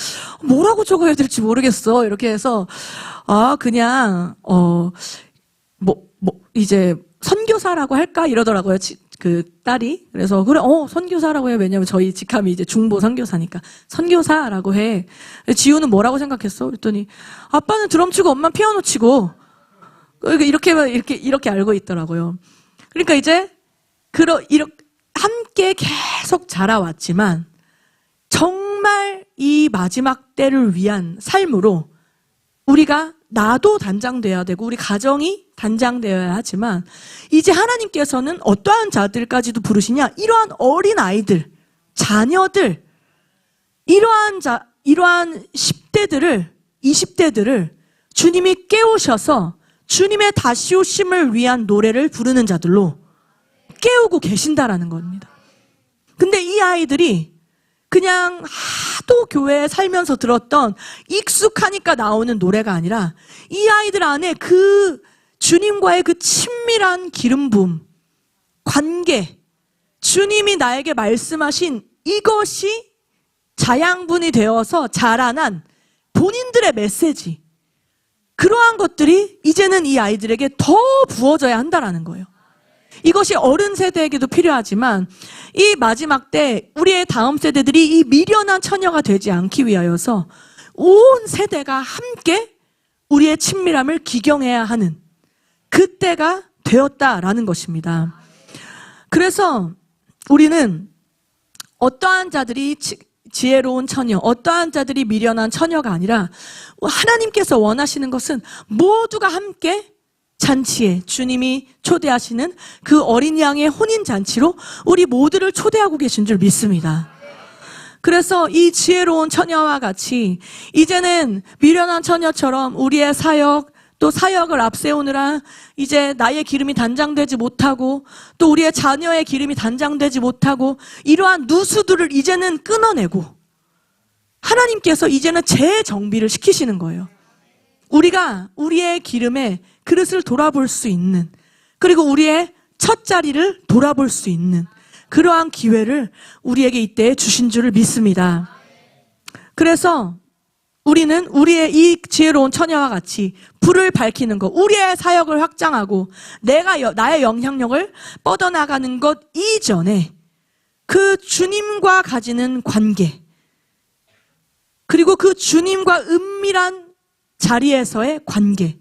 A: 뭐라고 적어야 될지 모르겠어. 이렇게 해서 그냥 이제 선교사라고 할까 이러더라고요. 그 딸이. 그래서 그래 선교사라고 해. 왜냐면 저희 직함이 이제 중보 선교사니까 선교사라고 해. 지우는 뭐라고 생각했어? 그랬더니 아빠는 드럼 치고 엄마는 피아노 치고 이렇게 알고 있더라고요. 그러니까 이제 이렇게 함께 계속 자라왔지만 정말 이 마지막 때를 위한 삶으로 우리가 나도 단장돼야 되고 우리 가정이 단장되어야 하지만 이제 하나님께서는 어떠한 자들까지도 부르시냐? 이러한 어린 아이들, 자녀들, 이러한 10대들을 20대들을 주님이 깨우셔서 주님의 다시 오심을 위한 노래를 부르는 자들로 깨우고 계신다라는 겁니다. 근데 이 아이들이 그냥 하도 교회에 살면서 들었던 익숙하니까 나오는 노래가 아니라 이 아이들 안에 그 주님과의 그 친밀한 기름 부음, 관계, 주님이 나에게 말씀하신 이것이 자양분이 되어서 자라난 본인들의 메시지, 그러한 것들이 이제는 이 아이들에게 더 부어져야 한다라는 거예요. 이것이 어른 세대에게도 필요하지만 이 마지막 때 우리의 다음 세대들이 이 미련한 처녀가 되지 않기 위하여서 온 세대가 함께 우리의 친밀함을 기경해야 하는 그때가 되었다라는 것입니다. 그래서 우리는 어떠한 자들이 지혜로운 처녀, 어떠한 자들이 미련한 처녀가 아니라 하나님께서 원하시는 것은 모두가 함께 잔치에 주님이 초대하시는 그 어린 양의 혼인 잔치로 우리 모두를 초대하고 계신 줄 믿습니다. 그래서 이 지혜로운 처녀와 같이 이제는 미련한 처녀처럼 우리의 사역, 또 사역을 앞세우느라 이제 나의 기름이 단장되지 못하고 또 우리의 자녀의 기름이 단장되지 못하고 이러한 누수들을 이제는 끊어내고 하나님께서 이제는 재정비를 시키시는 거예요. 우리가 우리의 기름에 그릇을 돌아볼 수 있는, 그리고 우리의 첫 자리를 돌아볼 수 있는 그러한 기회를 우리에게 이때 주신 줄을 믿습니다. 그래서 우리는 우리의 이 지혜로운 처녀와 같이 불을 밝히는 것, 우리의 사역을 확장하고 나의 영향력을 뻗어나가는 것 이전에 그 주님과 가지는 관계, 그리고 그 주님과 은밀한 자리에서의 관계,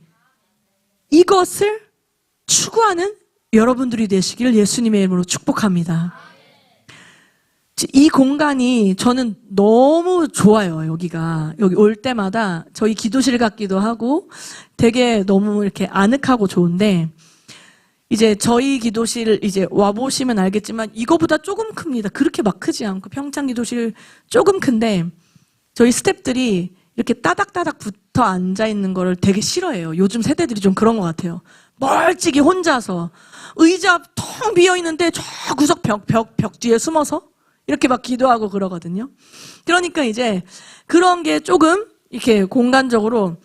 A: 이것을 추구하는 여러분들이 되시기를 예수님의 이름으로 축복합니다. 이 공간이 저는 너무 좋아요, 여기가. 여기 올 때마다 저희 기도실 같기도 하고 되게 너무 이렇게 아늑하고 좋은데, 이제 저희 기도실 이제 와보시면 알겠지만 이거보다 조금 큽니다. 그렇게 막 크지 않고 평창 기도실 조금 큰데, 저희 스태프들이 이렇게 따닥따닥 붙어 앉아 있는 거를 되게 싫어해요. 요즘 세대들이 좀 그런 것 같아요. 멀찍이 혼자서 의자 텅 비어 있는데 저 구석 벽 뒤에 숨어서 이렇게 막 기도하고 그러거든요. 그러니까 이제 그런 게 조금 이렇게 공간적으로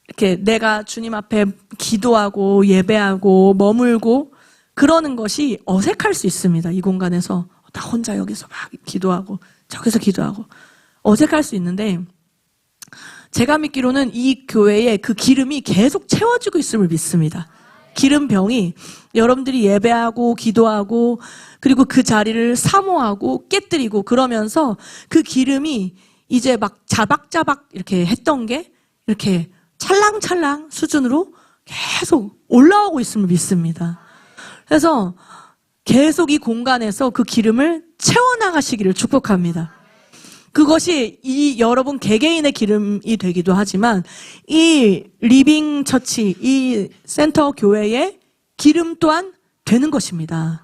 A: 이렇게 내가 주님 앞에 기도하고 예배하고 머물고 그러는 것이 어색할 수 있습니다. 이 공간에서 나 혼자 여기서 막 기도하고 저기서 기도하고 어색할 수 있는데, 제가 믿기로는 이 교회에 그 기름이 계속 채워지고 있음을 믿습니다. 기름병이 여러분들이 예배하고 기도하고 그리고 그 자리를 사모하고 깨뜨리고 그러면서 그 기름이 이제 막 자박자박 이렇게 했던 게 이렇게 찰랑찰랑 수준으로 계속 올라오고 있음을 믿습니다. 그래서 계속 이 공간에서 그 기름을 채워나가시기를 축복합니다. 그것이 이 여러분 개개인의 기름이 되기도 하지만 이 리빙 처치, 이 센터 교회의 기름 또한 되는 것입니다.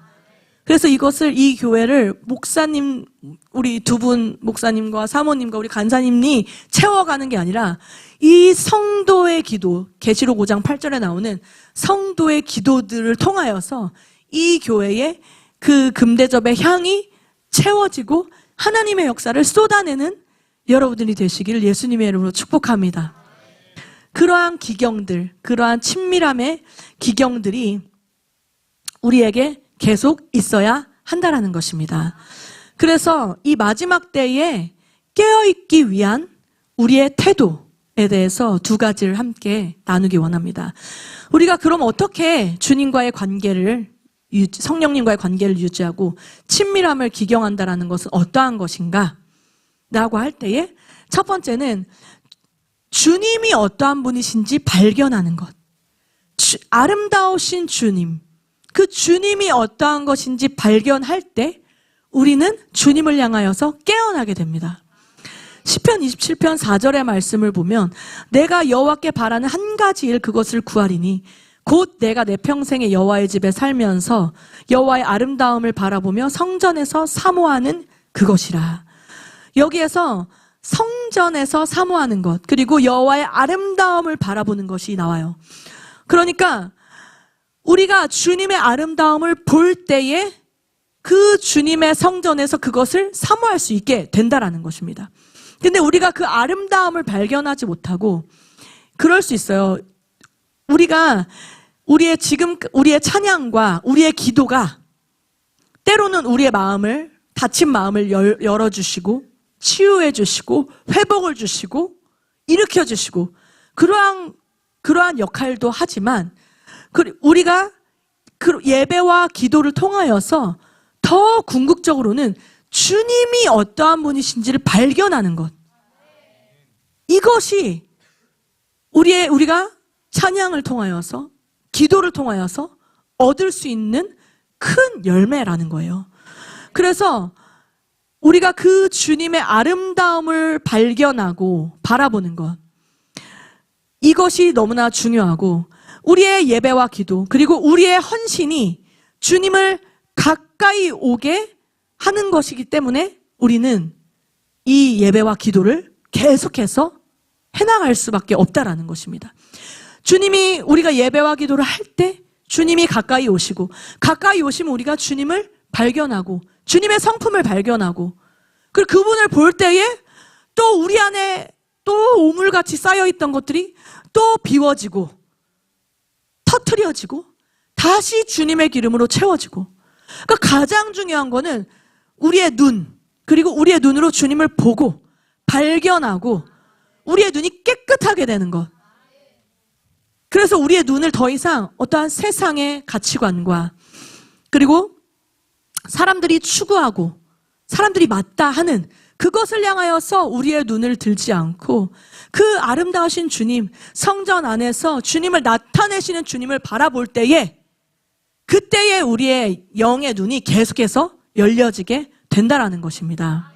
A: 그래서 이것을, 이 교회를 목사님, 우리 두 분 목사님과 사모님과 우리 간사님이 채워가는 게 아니라 이 성도의 기도, 계시록 5장 8절에 나오는 성도의 기도들을 통하여서 이 교회의 그 금대접의 향이 채워지고 하나님의 역사를 쏟아내는 여러분들이 되시기를 예수님의 이름으로 축복합니다. 그러한 기경들, 그러한 친밀함의 기경들이 우리에게 계속 있어야 한다라는 것입니다. 그래서 이 마지막 때에 깨어있기 위한 우리의 태도에 대해서 두 가지를 함께 나누기 원합니다. 우리가 그럼 어떻게 주님과의 관계를, 성령님과의 관계를 유지하고 친밀함을 기경한다라는 것은 어떠한 것인가? 라고 할 때에 첫 번째는 주님이 어떠한 분이신지 발견하는 것. 아름다우신 주님, 그 주님이 어떠한 것인지 발견할 때 우리는 주님을 향하여서 깨어나게 됩니다. 시편 27편 4절의 말씀을 보면 내가 여호와께 바라는 한 가지 일, 그것을 구하리니 곧 내가 내 평생에 여호와의 집에 살면서 여호와의 아름다움을 바라보며 성전에서 사모하는 그것이라. 여기에서 성전에서 사모하는 것, 그리고 여호와의 아름다움을 바라보는 것이 나와요. 그러니까 우리가 주님의 아름다움을 볼 때에 그 주님의 성전에서 그것을 사모할 수 있게 된다라는 것입니다. 근데 우리가 그 아름다움을 발견하지 못하고, 그럴 수 있어요. 우리가 우리의 찬양과 우리의 기도가 때로는 우리의 마음을, 다친 마음을 열어주시고 치유해 주시고 회복을 주시고 일으켜 주시고 그러한 역할도 하지만, 우리가 그 예배와 기도를 통하여서 더 궁극적으로는 주님이 어떠한 분이신지를 발견하는 것. 이것이 우리가 찬양을 통하여서, 기도를 통하여서 얻을 수 있는 큰 열매라는 거예요. 그래서 우리가 그 주님의 아름다움을 발견하고 바라보는 것, 이것이 너무나 중요하고, 우리의 예배와 기도, 그리고 우리의 헌신이 주님을 가까이 오게 하는 것이기 때문에 우리는 이 예배와 기도를 계속해서 해나갈 수밖에 없다라는 것입니다. 주님이, 우리가 예배와 기도를 할 때 주님이 가까이 오시고, 가까이 오시면 우리가 주님을 발견하고 주님의 성품을 발견하고, 그리고 그분을 볼 때에 또 우리 안에 또 오물같이 쌓여있던 것들이 또 비워지고 터트려지고 다시 주님의 기름으로 채워지고. 그러니까 가장 중요한 거는 우리의 눈, 그리고 우리의 눈으로 주님을 보고 발견하고 우리의 눈이 깨끗하게 되는 것. 그래서 우리의 눈을 더 이상 어떠한 세상의 가치관과, 그리고 사람들이 추구하고 사람들이 맞다 하는 그것을 향하여서 우리의 눈을 들지 않고 그 아름다우신 주님, 성전 안에서 주님을 나타내시는 주님을 바라볼 때에, 그때에 우리의 영의 눈이 계속해서 열려지게 된다라는 것입니다.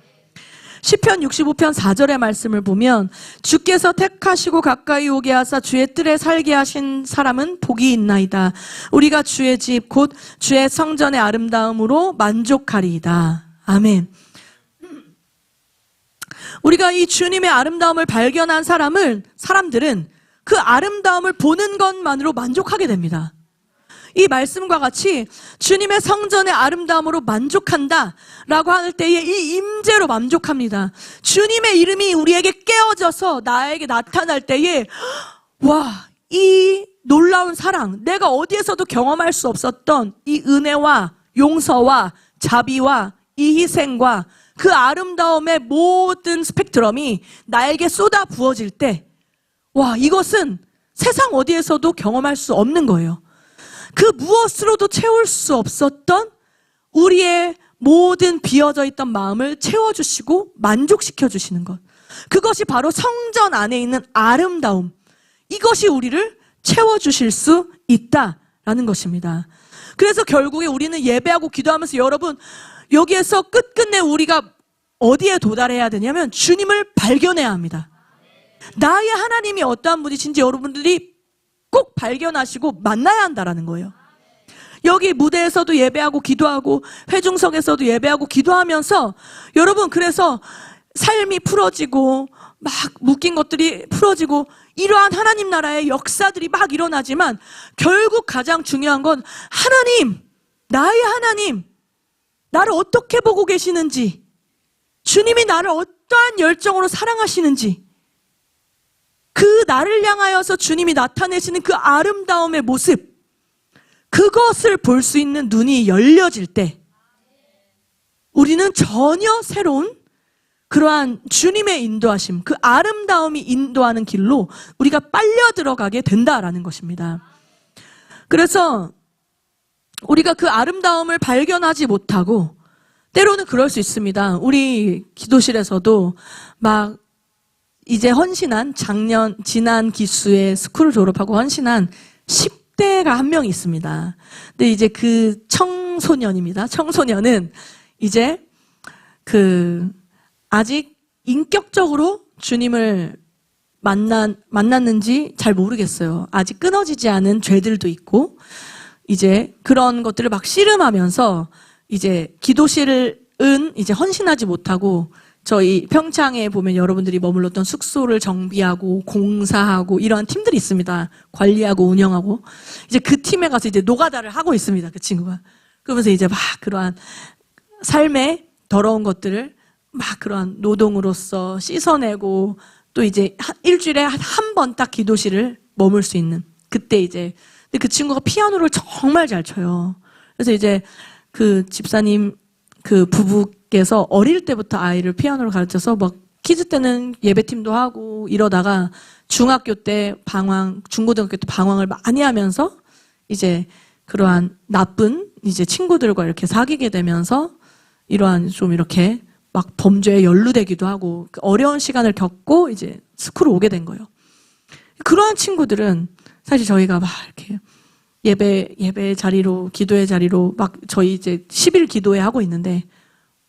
A: 시편 65편 4절의 말씀을 보면 주께서 택하시고 가까이 오게 하사 주의 뜰에 살게 하신 사람은 복이 있나이다. 우리가 주의 집 곧 주의 성전의 아름다움으로 만족하리이다. 아멘. 우리가 이 주님의 아름다움을 발견한 사람들은 그 아름다움을 보는 것만으로 만족하게 됩니다. 이 말씀과 같이 주님의 성전의 아름다움으로 만족한다라고 할 때에 이 임재로 만족합니다. 주님의 이름이 우리에게 깨어져서 나에게 나타날 때에 와, 이 놀라운 사랑, 내가 어디에서도 경험할 수 없었던 이 은혜와 용서와 자비와 이 희생과 그 아름다움의 모든 스펙트럼이 나에게 쏟아 부어질 때 와, 이것은 세상 어디에서도 경험할 수 없는 거예요. 그 무엇으로도 채울 수 없었던 우리의 모든 비어져 있던 마음을 채워주시고 만족시켜주시는 것. 그것이 바로 성전 안에 있는 아름다움. 이것이 우리를 채워주실 수 있다라는 것입니다. 그래서 결국에 우리는 예배하고 기도하면서 여러분, 여기에서 끝끝내 우리가 어디에 도달해야 되냐면 주님을 발견해야 합니다. 나의 하나님이 어떠한 분이신지 여러분들이 꼭 발견하시고 만나야 한다라는 거예요. 여기 무대에서도 예배하고 기도하고 회중석에서도 예배하고 기도하면서 여러분, 그래서 삶이 풀어지고 막 묶인 것들이 풀어지고 이러한 하나님 나라의 역사들이 막 일어나지만 결국 가장 중요한 건 하나님, 나의 하나님, 나를 어떻게 보고 계시는지, 주님이 나를 어떠한 열정으로 사랑하시는지, 그 나를 향하여서 주님이 나타내시는 그 아름다움의 모습, 그것을 볼 수 있는 눈이 열려질 때 우리는 전혀 새로운 그러한 주님의 인도하심, 그 아름다움이 인도하는 길로 우리가 빨려 들어가게 된다라는 것입니다. 그래서 우리가 그 아름다움을 발견하지 못하고 때로는 그럴 수 있습니다. 우리 기도실에서도 막 이제 헌신한 지난 기수의 스쿨을 졸업하고 헌신한 10대가 한 명 있습니다. 근데 이제 그 청소년입니다. 청소년은 이제 아직 인격적으로 주님을 만났는지 잘 모르겠어요. 아직 끊어지지 않은 죄들도 있고, 이제 그런 것들을 막 씨름하면서 이제 기도실은 이제 헌신하지 못하고 저희 평창에 보면 여러분들이 머물렀던 숙소를 정비하고 공사하고 이러한 팀들이 있습니다. 관리하고 운영하고. 이제 그 팀에 가서 이제 노가다를 하고 있습니다. 그 친구가. 그러면서 이제 막 그러한 삶의 더러운 것들을 막 그러한 노동으로서 씻어내고 또 이제 일주일에 한 번 딱 기도실을 머물 수 있는 그때 이제 근데 그 친구가 피아노를 정말 잘 쳐요. 그래서 이제 그 집사님 그 부부께서 어릴 때부터 아이를 피아노를 가르쳐서 막 키즈 때는 예배팀도 하고 이러다가 중학교 때 중고등학교 때 방황을 많이 하면서 이제 그러한 나쁜 이제 친구들과 이렇게 사귀게 되면서 이러한 좀 이렇게 막 범죄에 연루되기도 하고 어려운 시간을 겪고 이제 스쿨을 오게 된 거예요. 그러한 친구들은 사실 저희가 막 이렇게 예배 자리로, 기도의 자리로 막 저희 이제 10일 기도회 하고 있는데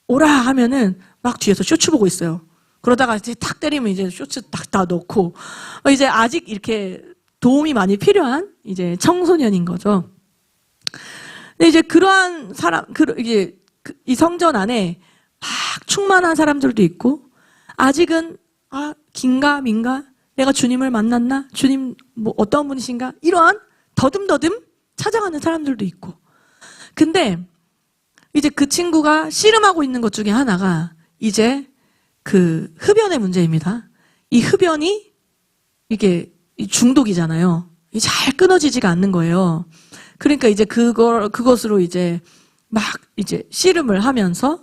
A: 오라 하면은 막 뒤에서 쇼츠 보고 있어요. 그러다가 이제 탁 때리면 이제 쇼츠 딱 다 넣고 이제 아직 이렇게 도움이 많이 필요한 이제 청소년인 거죠. 근데 이제 그러한 이게 이 성전 안에 막 충만한 사람들도 있고 아직은 긴가 민가 내가 주님을 만났나? 주님 뭐 어떤 분이신가? 이러한 더듬더듬 찾아가는 사람들도 있고. 근데 이제 그 친구가 씨름하고 있는 것 중에 하나가 이제 그 흡연의 문제입니다. 이 흡연이 이게 중독이잖아요. 잘 끊어지지가 않는 거예요. 그러니까 이제 그것으로 이제 막 이제 씨름을 하면서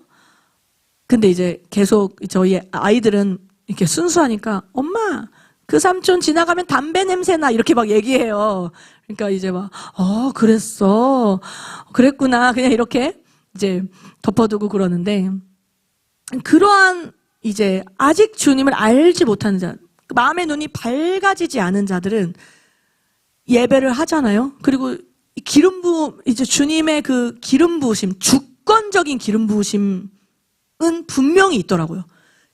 A: 근데 이제 계속 저희 아이들은 이렇게 순수하니까 엄마 그 삼촌 지나가면 담배 냄새나 이렇게 막 얘기해요. 그러니까 이제 막 그랬어 그랬구나 그냥 이렇게 이제 덮어두고 그러는데 그러한 이제 아직 주님을 알지 못하는 자 마음의 눈이 밝아지지 않은 자들은 예배를 하잖아요. 그리고 기름 부음 이제 주님의 그 기름 부으심 주권적인 기름 부으심 분명히 있더라고요.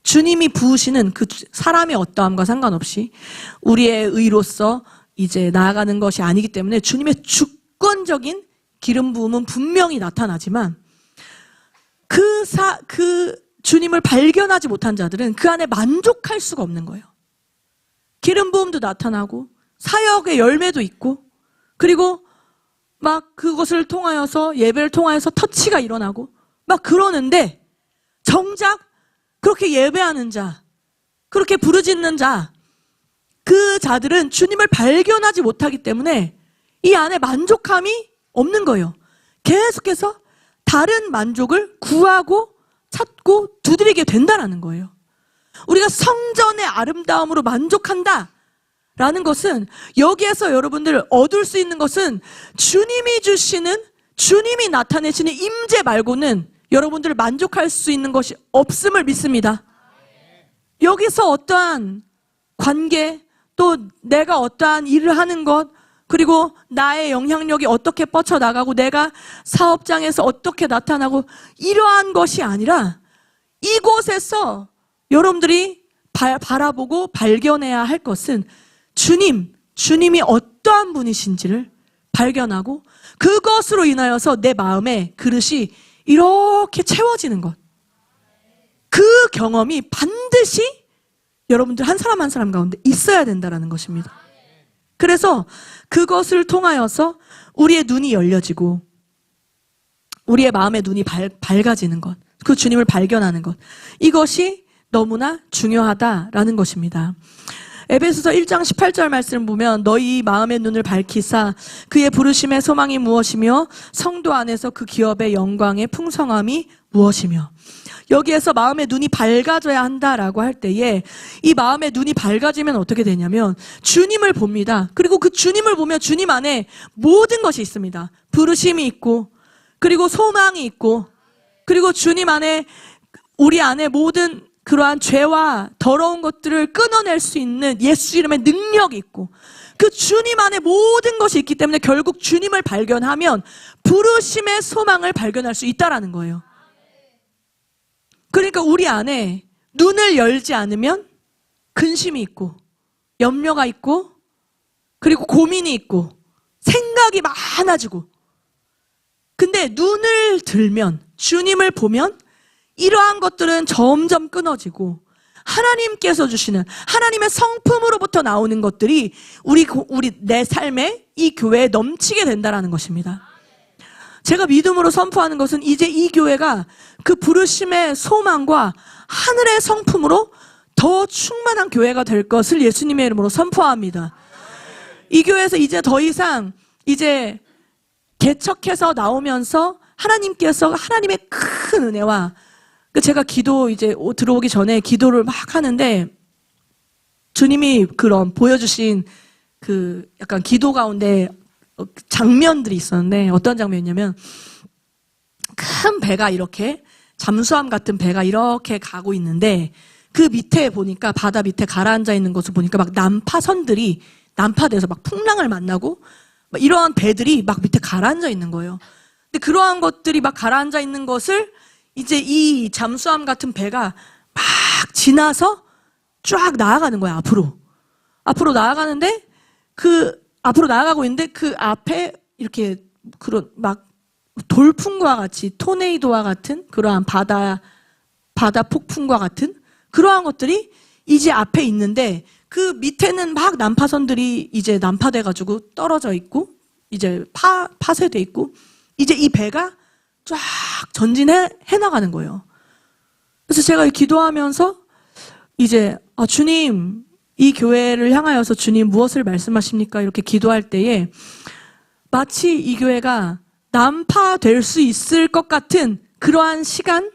A: 주님이 부으시는 그 사람의 어떠함과 상관없이 우리의 의로서 이제 나아가는 것이 아니기 때문에 주님의 주권적인 기름 부음은 분명히 나타나지만 그 주님을 발견하지 못한 자들은 그 안에 만족할 수가 없는 거예요. 기름 부음도 나타나고 사역의 열매도 있고 그리고 막 그것을 통하여서 예배를 통하여서 터치가 일어나고 막 그러는데 정작 그렇게 예배하는 자, 그렇게 부르짖는 자, 그 자들은 주님을 발견하지 못하기 때문에 이 안에 만족함이 없는 거예요. 계속해서 다른 만족을 구하고 찾고 두드리게 된다는 거예요. 우리가 성전의 아름다움으로 만족한다라는 것은 여기에서 여러분들 얻을 수 있는 것은 주님이 주시는, 주님이 나타내시는 임재 말고는 여러분들 만족할 수 있는 것이 없음을 믿습니다. 여기서 어떠한 관계, 또 내가 어떠한 일을 하는 것, 그리고 나의 영향력이 어떻게 뻗쳐나가고 내가 사업장에서 어떻게 나타나고 이러한 것이 아니라 이곳에서 여러분들이 바라보고 발견해야 할 것은 주님이 어떠한 분이신지를 발견하고 그것으로 인하여서 내 마음의 그릇이 이렇게 채워지는 것. 그 경험이 반드시 여러분들 한 사람 한 사람 가운데 있어야 된다는 것입니다. 그래서 그것을 통하여서 우리의 눈이 열려지고 우리의 마음의 눈이 밝아지는 것, 그 주님을 발견하는 것, 이것이 너무나 중요하다라는 것입니다. 에베소서 1장 18절 말씀을 보면 너희 마음의 눈을 밝히사 그의 부르심의 소망이 무엇이며 성도 안에서 그 기업의 영광의 풍성함이 무엇이며, 여기에서 마음의 눈이 밝아져야 한다라고 할 때에 이 마음의 눈이 밝아지면 어떻게 되냐면 주님을 봅니다. 그리고 그 주님을 보면 주님 안에 모든 것이 있습니다. 부르심이 있고 그리고 소망이 있고 그리고 주님 안에 우리 안에 모든 그러한 죄와 더러운 것들을 끊어낼 수 있는 예수 이름의 능력이 있고 그 주님 안에 모든 것이 있기 때문에 결국 주님을 발견하면 부르심의 소망을 발견할 수 있다라는 거예요. 그러니까 우리 안에 눈을 열지 않으면 근심이 있고 염려가 있고 그리고 고민이 있고 생각이 많아지고, 근데 눈을 들면 주님을 보면 이러한 것들은 점점 끊어지고 하나님께서 주시는 하나님의 성품으로부터 나오는 것들이 우리 내 삶에 이 교회에 넘치게 된다는 것입니다. 제가 믿음으로 선포하는 것은 이제 이 교회가 그 부르심의 소망과 하늘의 성품으로 더 충만한 교회가 될 것을 예수님의 이름으로 선포합니다. 이 교회에서 이제 더 이상 이제 개척해서 나오면서 하나님께서 하나님의 큰 은혜와 제가 기도 이제 들어오기 전에 기도를 막 하는데 주님이 그런 보여주신 그 약간 기도 가운데 장면들이 있었는데 어떤 장면이냐면 큰 배가 이렇게 잠수함 같은 배가 이렇게 가고 있는데 그 밑에 보니까 바다 밑에 가라앉아 있는 것을 보니까 막 난파선들이 난파돼서 막 풍랑을 만나고 막 이러한 배들이 막 밑에 가라앉아 있는 거예요. 근데 그러한 것들이 막 가라앉아 있는 것을 이제 이 잠수함 같은 배가 막 지나서 쫙 나아가는 거야, 앞으로 나아가는데 앞으로 나아가고 있는데 그 앞에 이렇게 그런 막 돌풍과 같이 토네이도와 같은 그러한 바다 폭풍과 같은 그러한 것들이 이제 앞에 있는데 그 밑에는 막 난파선들이 이제 난파돼가지고 떨어져 있고 이제 파쇄돼 있고 이제 이 배가 쫙 전진해 나가는 거예요. 그래서 제가 기도하면서 이제 주님, 이 교회를 향하여서 주님 무엇을 말씀하십니까? 이렇게 기도할 때에 마치 이 교회가 난파될 수 있을 것 같은 그러한 시간,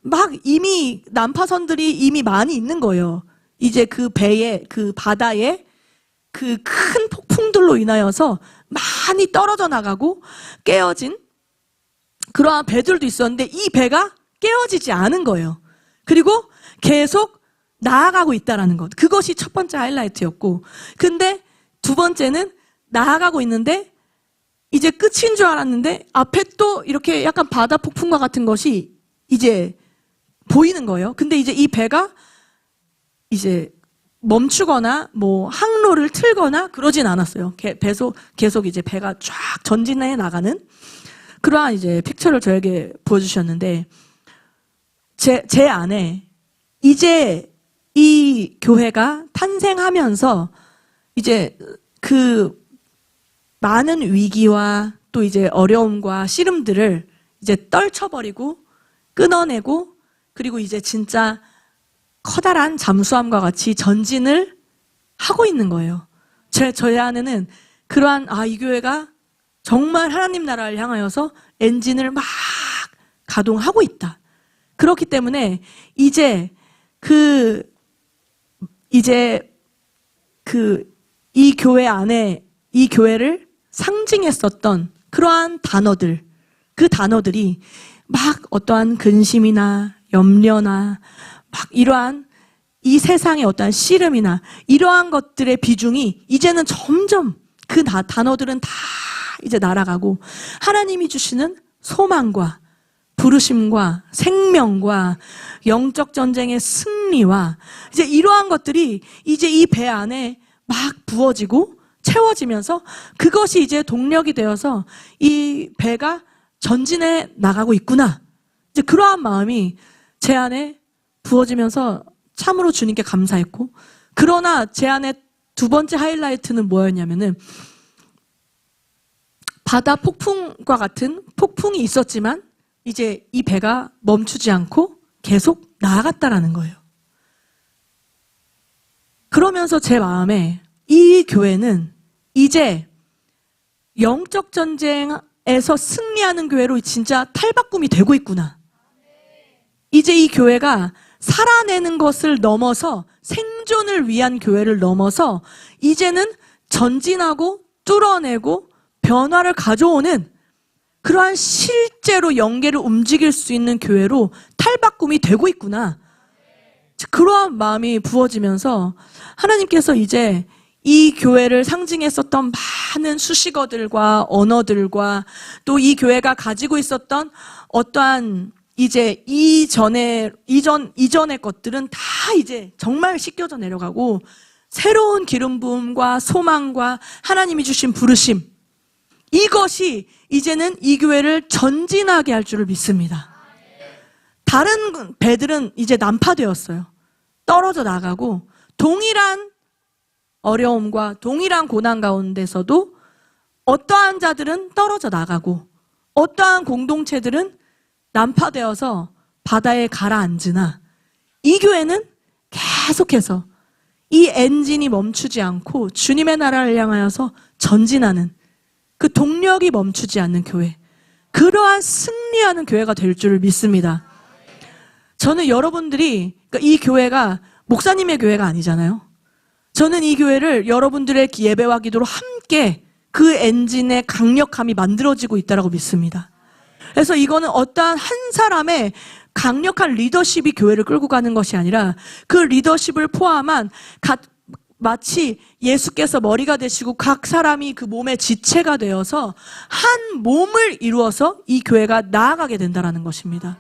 A: 막 이미 난파선들이 이미 많이 있는 거예요. 이제 그 배에, 그 바다에 그 큰 폭풍들로 인하여서 많이 떨어져 나가고 깨어진 그러한 배들도 있었는데 이 배가 깨어지지 않은 거예요. 그리고 계속 나아가고 있다라는 것. 그것이 첫 번째 하이라이트였고, 근데 두 번째는 나아가고 있는데 이제 끝인 줄 알았는데 앞에 또 이렇게 약간 바다 폭풍과 같은 것이 이제 보이는 거예요. 근데 이제 이 배가 이제 멈추거나 뭐 항로를 틀거나 그러진 않았어요. 계속 이제 배가 쫙 전진해 나가는 그러한 이제 픽처를 저에게 보여주셨는데, 제 안에 이제 이 교회가 탄생하면서 이제 그 많은 위기와 또 이제 어려움과 씨름들을 이제 떨쳐버리고 끊어내고, 그리고 이제 진짜 커다란 잠수함과 같이 전진을 하고 있는 거예요. 저희 안에는 그러한, 이 교회가 정말 하나님 나라를 향하여서 엔진을 막 가동하고 있다. 그렇기 때문에 이제 이 교회 안에 이 교회를 상징했었던 그러한 단어들, 그 단어들이 막 어떠한 근심이나 염려나 막 이러한 이 세상의 어떠한 씨름이나 이러한 것들의 비중이 이제는 점점 그 단어들은 다 이제 날아가고, 하나님이 주시는 소망과 부르심과 생명과 영적 전쟁의 승리와 이제 이러한 것들이 이제 이 배 안에 막 부어지고 채워지면서 그것이 이제 동력이 되어서 이 배가 전진해 나가고 있구나. 이제 그러한 마음이 제 안에 부어지면서 참으로 주님께 감사했고, 그러나 제 안에 두 번째 하이라이트는 뭐였냐면은 바다 폭풍과 같은 폭풍이 있었지만 이제 이 배가 멈추지 않고 계속 나아갔다라는 거예요. 그러면서 제 마음에 이 교회는 이제 영적 전쟁에서 승리하는 교회로 진짜 탈바꿈이 되고 있구나. 이제 이 교회가 살아내는 것을 넘어서 생존을 위한 교회를 넘어서 이제는 전진하고 뚫어내고 변화를 가져오는 그러한 실제로 영계를 움직일 수 있는 교회로 탈바꿈이 되고 있구나. 그러한 마음이 부어지면서 하나님께서 이제 이 교회를 상징했었던 많은 수식어들과 언어들과 또 이 교회가 가지고 있었던 어떠한 이제 이전의 것들은 다 이제 정말 씻겨져 내려가고 새로운 기름 부음과 소망과 하나님이 주신 부르심, 이것이 이제는 이 교회를 전진하게 할 줄을 믿습니다. 다른 배들은 이제 난파되었어요. 떨어져 나가고 동일한 어려움과 동일한 고난 가운데서도 어떠한 자들은 떨어져 나가고 어떠한 공동체들은 난파되어서 바다에 가라앉으나 이 교회는 계속해서 이 엔진이 멈추지 않고 주님의 나라를 향하여서 전진하는 그 동력이 멈추지 않는 교회, 그러한 승리하는 교회가 될 줄을 믿습니다. 저는 여러분들이, 그러니까 이 교회가 목사님의 교회가 아니잖아요. 저는 이 교회를 여러분들의 예배와 기도로 함께 그 엔진의 강력함이 만들어지고 있다고 믿습니다. 그래서 이거는 어떠한 한 사람의 강력한 리더십이 교회를 끌고 가는 것이 아니라 그 리더십을 포함한 마치 예수께서 머리가 되시고 각 사람이 그 몸의 지체가 되어서 한 몸을 이루어서 이 교회가 나아가게 된다는 것입니다.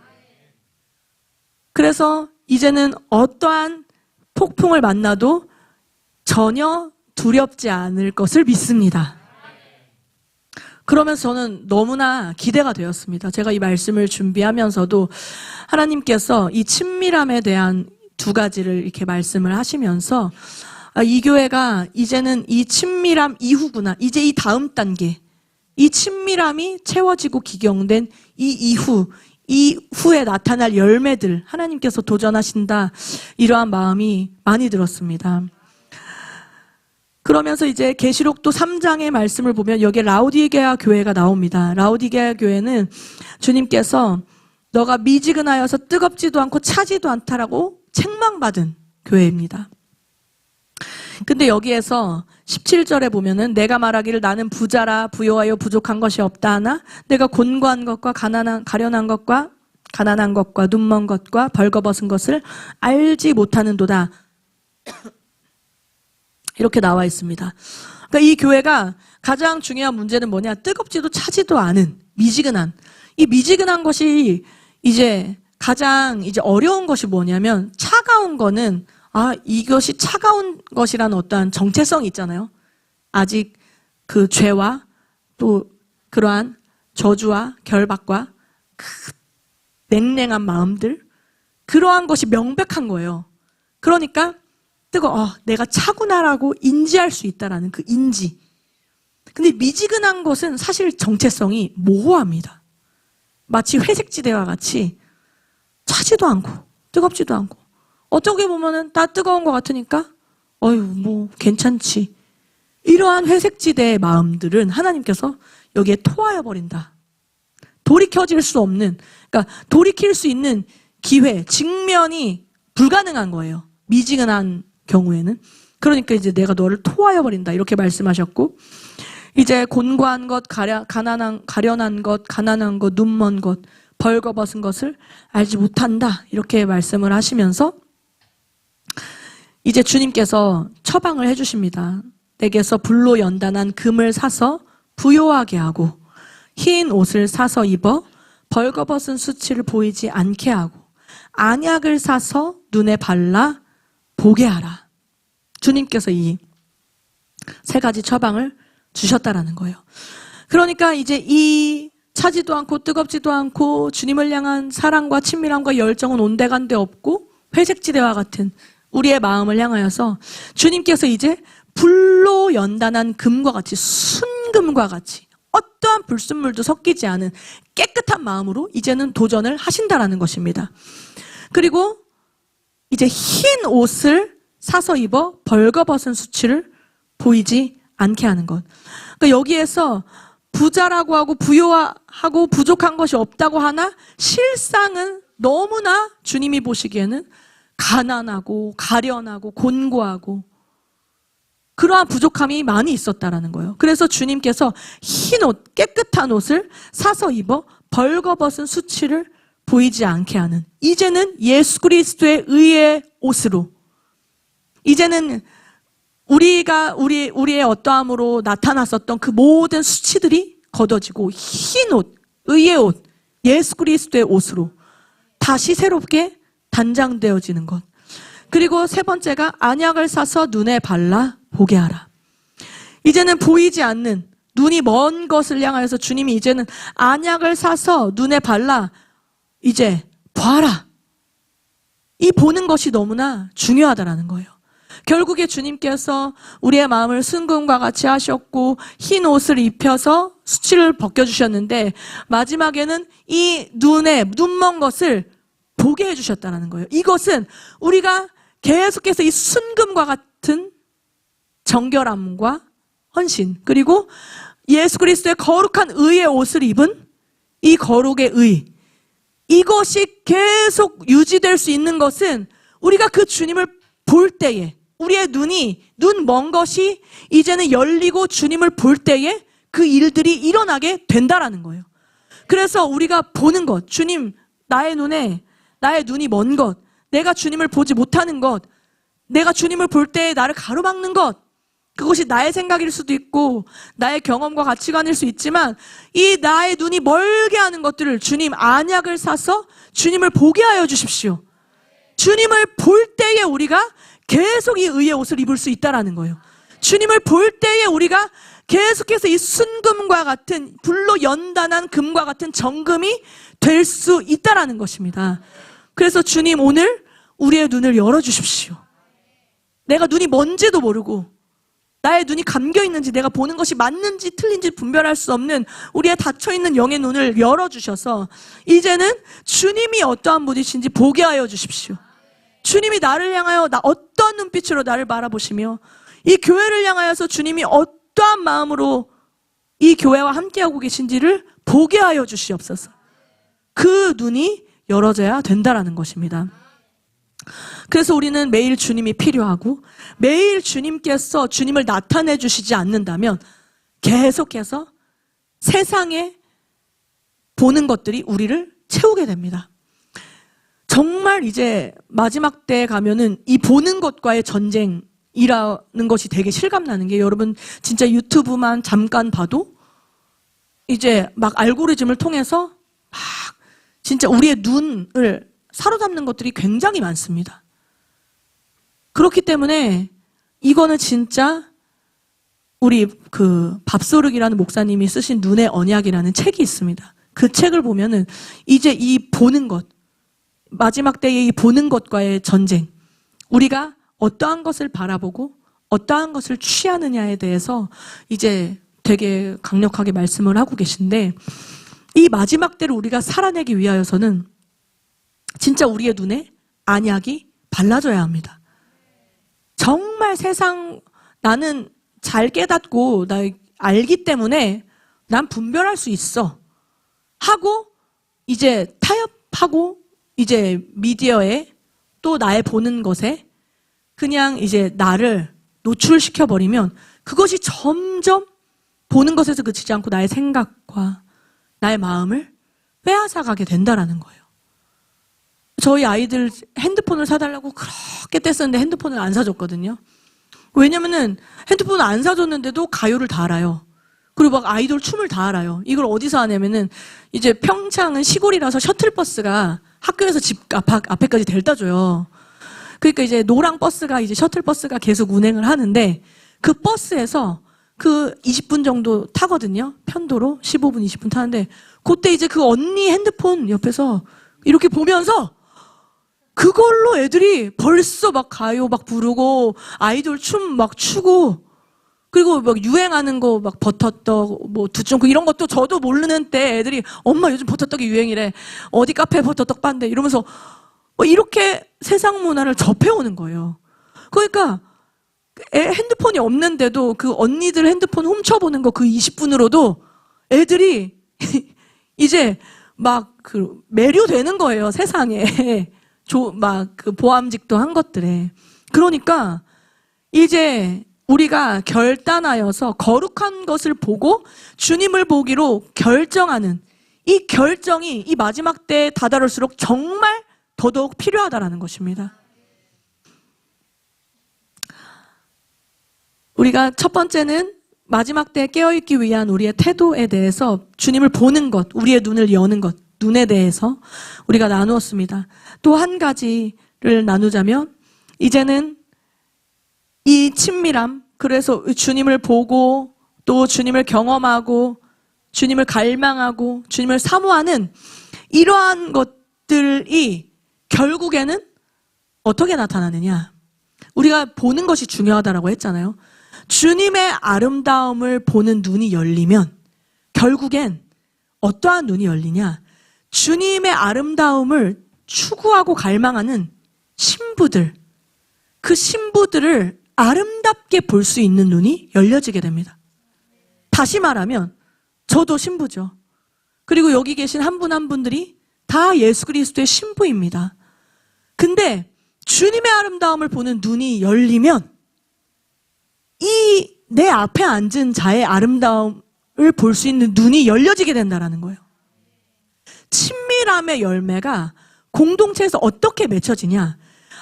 A: 그래서 이제는 어떠한 폭풍을 만나도 전혀 두렵지 않을 것을 믿습니다. 그러면서 저는 너무나 기대가 되었습니다. 제가 이 말씀을 준비하면서도 하나님께서 이 친밀함에 대한 두 가지를 이렇게 말씀을 하시면서 이 교회가 이제는 이 친밀함 이후구나. 이제 이 다음 단계, 이 친밀함이 채워지고 기경된 이후에 나타날 열매들 하나님께서 도전하신다. 이러한 마음이 많이 들었습니다. 그러면서 이제 계시록도 3장의 말씀을 보면 여기에 라오디게아 교회가 나옵니다. 라오디게아 교회는 주님께서 너가 미지근하여서 뜨겁지도 않고 차지도 않다라고 책망받은 교회입니다. 근데 여기에서 17절에 보면은 내가 말하기를 나는 부자라 부요하여 부족한 것이 없다 하나 내가 곤고한 것과 가련한 것과 가난한 것과 눈먼 것과 벌거벗은 것을 알지 못하는도다. 이렇게 나와 있습니다. 그러니까 이 교회가 가장 중요한 문제는 뭐냐? 뜨겁지도 차지도 않은 미지근한, 이 미지근한 것이 이제 가장 이제 어려운 것이 뭐냐면 차가운 거는 이것이 차가운 것이라는 어떠한 정체성이 있잖아요. 아직 그 죄와 또 그러한 저주와 결박과 그 냉랭한 마음들, 그러한 것이 명백한 거예요. 그러니까 내가 차구나라고 인지할 수 있다라는 그 인지. 근데 미지근한 것은 사실 정체성이 모호합니다. 마치 회색지대와 같이 차지도 않고 뜨겁지도 않고, 어떻게 보면은 다 뜨거운 것 같으니까 뭐 괜찮지. 이러한 회색지대의 마음들은 하나님께서 여기에 토하여 버린다. 돌이켜질 수 없는, 그러니까 돌이킬 수 있는 기회, 직면이 불가능한 거예요. 미지근한 경우에는. 그러니까 이제 내가 너를 토하여 버린다 이렇게 말씀하셨고, 이제 곤고한 것, 가련한 것, 가난한 것, 눈먼 것, 벌거벗은 것을 알지 못한다 이렇게 말씀을 하시면서 이제 주님께서 처방을 해주십니다. 내게서 불로 연단한 금을 사서 부요하게 하고 흰 옷을 사서 입어 벌거벗은 수치를 보이지 않게 하고 안약을 사서 눈에 발라 보게 하라. 주님께서 이 세 가지 처방을 주셨다라는 거예요. 그러니까 이제 이 차지도 않고 뜨겁지도 않고 주님을 향한 사랑과 친밀함과 열정은 온데간데 없고 회색지대와 같은 우리의 마음을 향하여서 주님께서 이제 불로 연단한 금과 같이, 순금과 같이 어떠한 불순물도 섞이지 않은 깨끗한 마음으로 이제는 도전을 하신다라는 것입니다. 그리고 이제 흰 옷을 사서 입어 벌거벗은 수치를 보이지 않게 하는 것. 그러니까 여기에서 부자라고 하고 부요하고 부족한 것이 없다고 하나 실상은 너무나 주님이 보시기에는 가난하고 가련하고 곤고하고 그러한 부족함이 많이 있었다라는 거예요. 그래서 주님께서 흰 옷, 깨끗한 옷을 사서 입어 벌거벗은 수치를 보이지 않게 하는, 이제는 예수 그리스도의 의의 옷으로, 이제는 우리의 어떠함으로 나타났었던 그 모든 수치들이 걷어지고 흰 옷, 의의 옷, 예수 그리스도의 옷으로 다시 새롭게 단장되어지는 것. 그리고 세 번째가 안약을 사서 눈에 발라 보게 하라. 이제는 보이지 않는, 눈이 먼 것을 향하여서 주님이 이제는 안약을 사서 눈에 발라 이제 봐라. 이 보는 것이 너무나 중요하다라는 거예요. 결국에 주님께서 우리의 마음을 순금과 같이 하셨고 흰 옷을 입혀서 수치를 벗겨주셨는데 마지막에는 이 눈먼 것을 보게 해주셨다는 거예요. 이것은 우리가 계속해서 이 순금과 같은 정결함과 헌신, 그리고 예수 그리스도의 거룩한 의의 옷을 입은 이 거룩의 의, 이것이 계속 유지될 수 있는 것은 우리가 그 주님을 볼 때에, 우리의 눈 먼 것이 이제는 열리고 주님을 볼 때에 그 일들이 일어나게 된다라는 거예요. 그래서 우리가 보는 것, 주님, 나의 눈이 먼 것, 내가 주님을 보지 못하는 것, 내가 주님을 볼 때에 나를 가로막는 것, 그것이 나의 생각일 수도 있고 나의 경험과 가치관일 수 있지만 이 나의 눈이 멀게 하는 것들을 주님 안약을 사서 주님을 보게 하여 주십시오. 주님을 볼 때에 우리가 계속 이 의의 옷을 입을 수 있다라는 거예요. 주님을 볼 때에 우리가 계속해서 이 순금과 같은, 불로 연단한 금과 같은 정금이 될 수 있다라는 것입니다. 그래서 주님, 오늘 우리의 눈을 열어주십시오. 내가 눈이 뭔지도 모르고 나의 눈이 감겨 있는지, 내가 보는 것이 맞는지 틀린지 분별할 수 없는 우리의 닫혀있는 영의 눈을 열어주셔서 이제는 주님이 어떠한 분이신지 보게 하여 주십시오. 주님이 나를 향하여 어떤 눈빛으로 나를 바라보시며 이 교회를 향하여서 주님이 어떠한 마음으로 이 교회와 함께하고 계신지를 보게 하여 주시옵소서. 그 눈이 열어져야 된다라는 것입니다. 그래서 우리는 매일 주님이 필요하고 매일 주님께서 주님을 나타내 주시지 않는다면 계속해서 세상에 보는 것들이 우리를 채우게 됩니다. 정말 이제 마지막 때에 가면은 이 보는 것과의 전쟁이라는 것이 되게 실감나는 게, 여러분 진짜 유튜브만 잠깐 봐도 이제 막 알고리즘을 통해서 막 진짜 우리의 눈을 사로잡는 것들이 굉장히 많습니다. 그렇기 때문에 이거는 진짜 우리 그 밥소르기라는 목사님이 쓰신 눈의 언약이라는 책이 있습니다. 그 책을 보면은 이제 이 보는 것, 마지막 때의 이 보는 것과의 전쟁, 우리가 어떠한 것을 바라보고 어떠한 것을 취하느냐에 대해서 이제 되게 강력하게 말씀을 하고 계신데, 이 마지막 때를 우리가 살아내기 위하여서는 진짜 우리의 눈에 안약이 발라져야 합니다. 정말 세상, 나는 잘 깨닫고 나 알기 때문에 난 분별할 수 있어 하고 이제 타협하고 이제 미디어에 또 나의 보는 것에 그냥 이제 나를 노출시켜버리면 그것이 점점 보는 것에서 그치지 않고 나의 생각과 나의 마음을 빼앗아가게 된다라는 거예요. 저희 아이들 핸드폰을 사달라고 그렇게 뗐었는데 핸드폰을 안 사줬거든요. 왜냐면은 핸드폰을 안 사줬는데도 가요를 다 알아요. 그리고 막 아이돌 춤을 다 알아요. 이걸 어디서 하냐면은 이제 평창은 시골이라서 셔틀버스가 학교에서 집 앞에까지 데려다 줘요. 그러니까 이제 노랑 버스가 이제 셔틀버스가 계속 운행을 하는데 그 버스에서 그 20분 정도 타거든요. 편도로 15분, 20분 타는데 그때 이제 그 언니 핸드폰 옆에서 이렇게 보면서 그걸로 애들이 벌써 막 가요 막 부르고 아이돌 춤 막 추고, 그리고 막 유행하는 거 막 버터떡 뭐 두쫑국 이런 것도 저도 모르는 때 애들이 엄마 요즘 버터떡이 유행이래, 어디 카페 버터떡 판대 이러면서 이렇게 세상 문화를 접해오는 거예요. 그러니까 핸드폰이 없는데도 그 언니들 핸드폰 훔쳐보는 거 그 20분으로도 애들이 이제 막 그 매료되는 거예요, 세상에. 막 그 보암직도 한 것들에. 그러니까 이제 우리가 결단하여서 거룩한 것을 보고 주님을 보기로 결정하는 이 결정이 이 마지막 때에 다다를수록 정말 더더욱 필요하다라는 것입니다. 우리가 첫 번째는 마지막 때에 깨어있기 위한 우리의 태도에 대해서 주님을 보는 것, 우리의 눈을 여는 것, 눈에 대해서 우리가 나누었습니다. 또 한 가지를 나누자면 이제는 이 친밀함, 그래서 주님을 보고 또 주님을 경험하고 주님을 갈망하고 주님을 사모하는 이러한 것들이 결국에는 어떻게 나타나느냐. 우리가 보는 것이 중요하다라고 했잖아요. 주님의 아름다움을 보는 눈이 열리면 결국엔 어떠한 눈이 열리냐. 주님의 아름다움을 추구하고 갈망하는 신부들, 그 신부들을 아름답게 볼 수 있는 눈이 열려지게 됩니다. 다시 말하면 저도 신부죠. 그리고 여기 계신 한 분 한 분들이 다 예수 그리스도의 신부입니다. 근데 주님의 아름다움을 보는 눈이 열리면 이 내 앞에 앉은 자의 아름다움을 볼 수 있는 눈이 열려지게 된다는 거예요. 친밀함의 열매가 공동체에서 어떻게 맺혀지냐.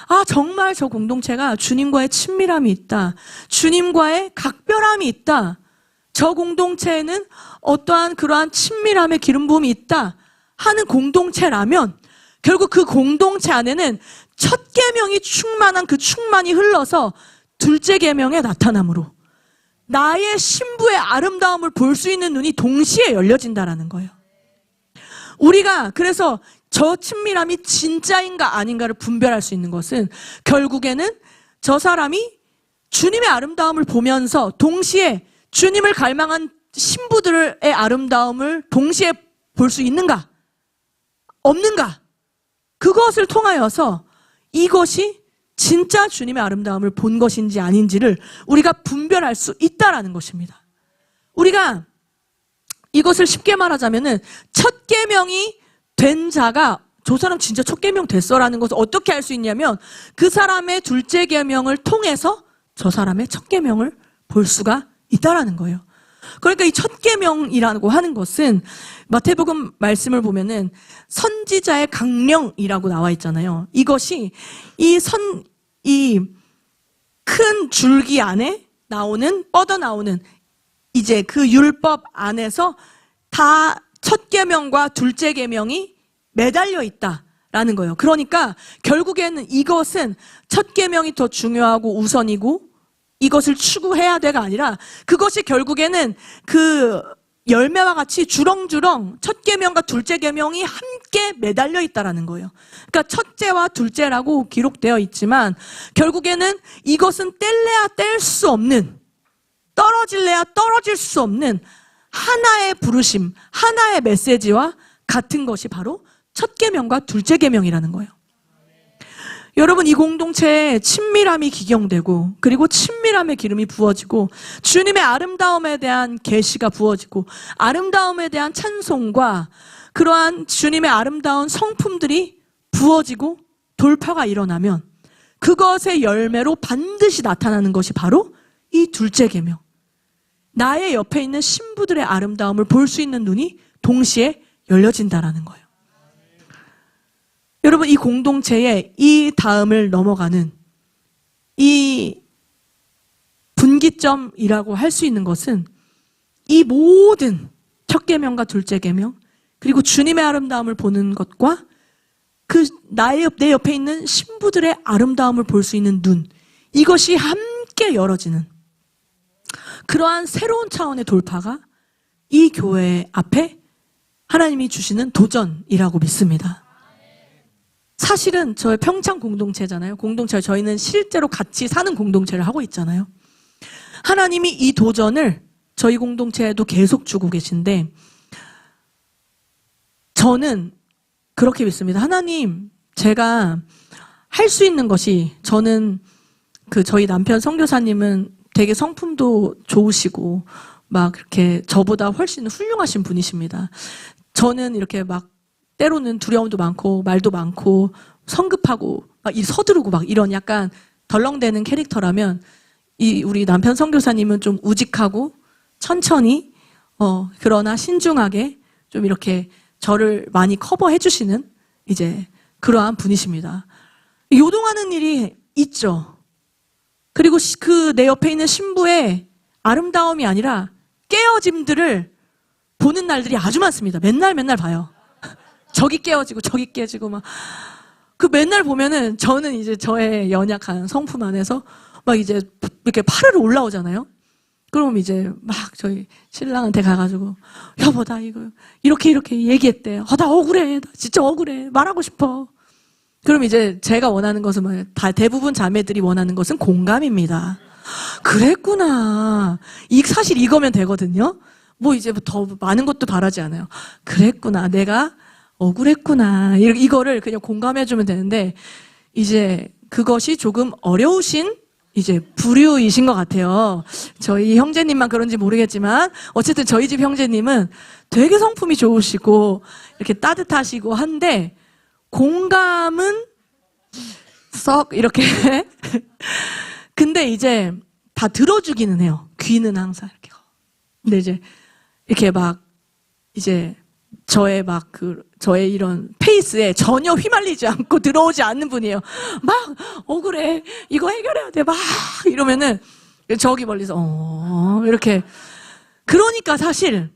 A: 아, 정말 저 공동체가 주님과의 친밀함이 있다. 주님과의 각별함이 있다. 저 공동체에는 어떠한 그러한 친밀함의 기름 부음이 있다 하는 공동체라면 결국 그 공동체 안에는 첫 계명이 충만한 그 충만이 흘러서 둘째 계명의 나타남으로 나의 신부의 아름다움을 볼 수 있는 눈이 동시에 열려진다라는 거예요. 우리가 그래서 저 친밀함이 진짜인가 아닌가를 분별할 수 있는 것은 결국에는 저 사람이 주님의 아름다움을 보면서 동시에 주님을 갈망한 신부들의 아름다움을 동시에 볼 수 있는가 없는가, 그것을 통하여서 이것이 진짜 주님의 아름다움을 본 것인지 아닌지를 우리가 분별할 수 있다라는 것입니다. 우리가 이것을 쉽게 말하자면은 첫 계명이 된 자가 저 사람 진짜 첫 계명 됐어라는 것을 어떻게 알 수 있냐면 그 사람의 둘째 계명을 통해서 저 사람의 첫 계명을 볼 수가 있다라는 거예요. 그러니까 이 첫 계명이라고 하는 것은 마태복음 말씀을 보면은 선지자의 강령이라고 나와 있잖아요. 이것이 이 큰 줄기 안에 나오는, 뻗어나오는 이제 그 율법 안에서 다 첫 계명과 둘째 계명이 매달려 있다 라는 거예요. 그러니까 결국에는 이것은 첫 계명이 더 중요하고 우선이고 이것을 추구해야 돼가 아니라 그것이 결국에는 그 열매와 같이 주렁주렁 첫 계명과 둘째 계명이 함께 매달려 있다라는 거예요. 그러니까 첫째와 둘째라고 기록되어 있지만 결국에는 이것은 뗄래야 뗄 수 없는, 떨어질래야 떨어질 수 없는 하나의 부르심, 하나의 메시지와 같은 것이 바로 첫 계명과 둘째 계명이라는 거예요. 여러분, 이 공동체에 친밀함이 기경되고 그리고 친밀함의 기름이 부어지고 주님의 아름다움에 대한 계시가 부어지고 아름다움에 대한 찬송과 그러한 주님의 아름다운 성품들이 부어지고 돌파가 일어나면 그것의 열매로 반드시 나타나는 것이 바로 이 둘째 계명. 나의 옆에 있는 신부들의 아름다움을 볼 수 있는 눈이 동시에 열려진다라는 거예요. 여러분, 이 공동체에 이 다음을 넘어가는 이 분기점이라고 할 수 있는 것은 이 모든 첫 계명과 둘째 계명 그리고 주님의 아름다움을 보는 것과 내 옆에 있는 신부들의 아름다움을 볼 수 있는 눈, 이것이 함께 열어지는 그러한 새로운 차원의 돌파가 이 교회 앞에 하나님이 주시는 도전이라고 믿습니다. 사실은 저희 평창 공동체잖아요. 공동체, 저희는 실제로 같이 사는 공동체를 하고 있잖아요. 하나님이 이 도전을 저희 공동체에도 계속 주고 계신데 저는 그렇게 믿습니다. 하나님, 제가 할 수 있는 것이, 저는 저희 남편 선교사님은 되게 성품도 좋으시고 막 그렇게 저보다 훨씬 훌륭하신 분이십니다. 저는 이렇게 막 때로는 두려움도 많고 말도 많고 성급하고 막 서두르고 막 이런 약간 덜렁대는 캐릭터라면 우리 남편 선교사님은 좀 우직하고 천천히 그러나 신중하게 좀 이렇게 저를 많이 커버해 주시는 이제 그러한 분이십니다. 요동하는 일이 있죠. 그리고 내 옆에 있는 신부의 아름다움이 아니라 깨어짐들을 보는 날들이 아주 많습니다. 맨날 봐요. 저기 깨어지고 저기 깨지고 막 맨날 보면은 저는 이제 저의 연약한 성품 안에서 막 이제 이렇게 파르르 올라오잖아요. 그럼 이제 막 저희 신랑한테 가가지고 여보, 나 이거 이렇게 얘기했대. 나 억울해. 나 진짜 억울해. 말하고 싶어. 그럼 이제 제가 원하는 것은 대부분 자매들이 원하는 것은 공감입니다. 그랬구나. 사실 이거면 되거든요. 뭐 이제 더 많은 것도 바라지 않아요. 그랬구나. 내가 억울했구나. 이거를 그냥 공감해주면 되는데 이제 그것이 조금 어려우신 이제 부류이신 것 같아요. 저희 형제님만 그런지 모르겠지만 어쨌든 저희 집 형제님은 되게 성품이 좋으시고 이렇게 따뜻하시고 한데 공감은 썩 이렇게 근데 이제 다 들어주기는 해요. 귀는 항상 이렇게. 근데 이제 이렇게 막 이제 저의 이런 페이스에 전혀 휘말리지 않고 들어오지 않는 분이에요. 막 억울해. 이거 해결해야 돼. 막 이러면은 저기 멀리서 이렇게. 그러니까 사실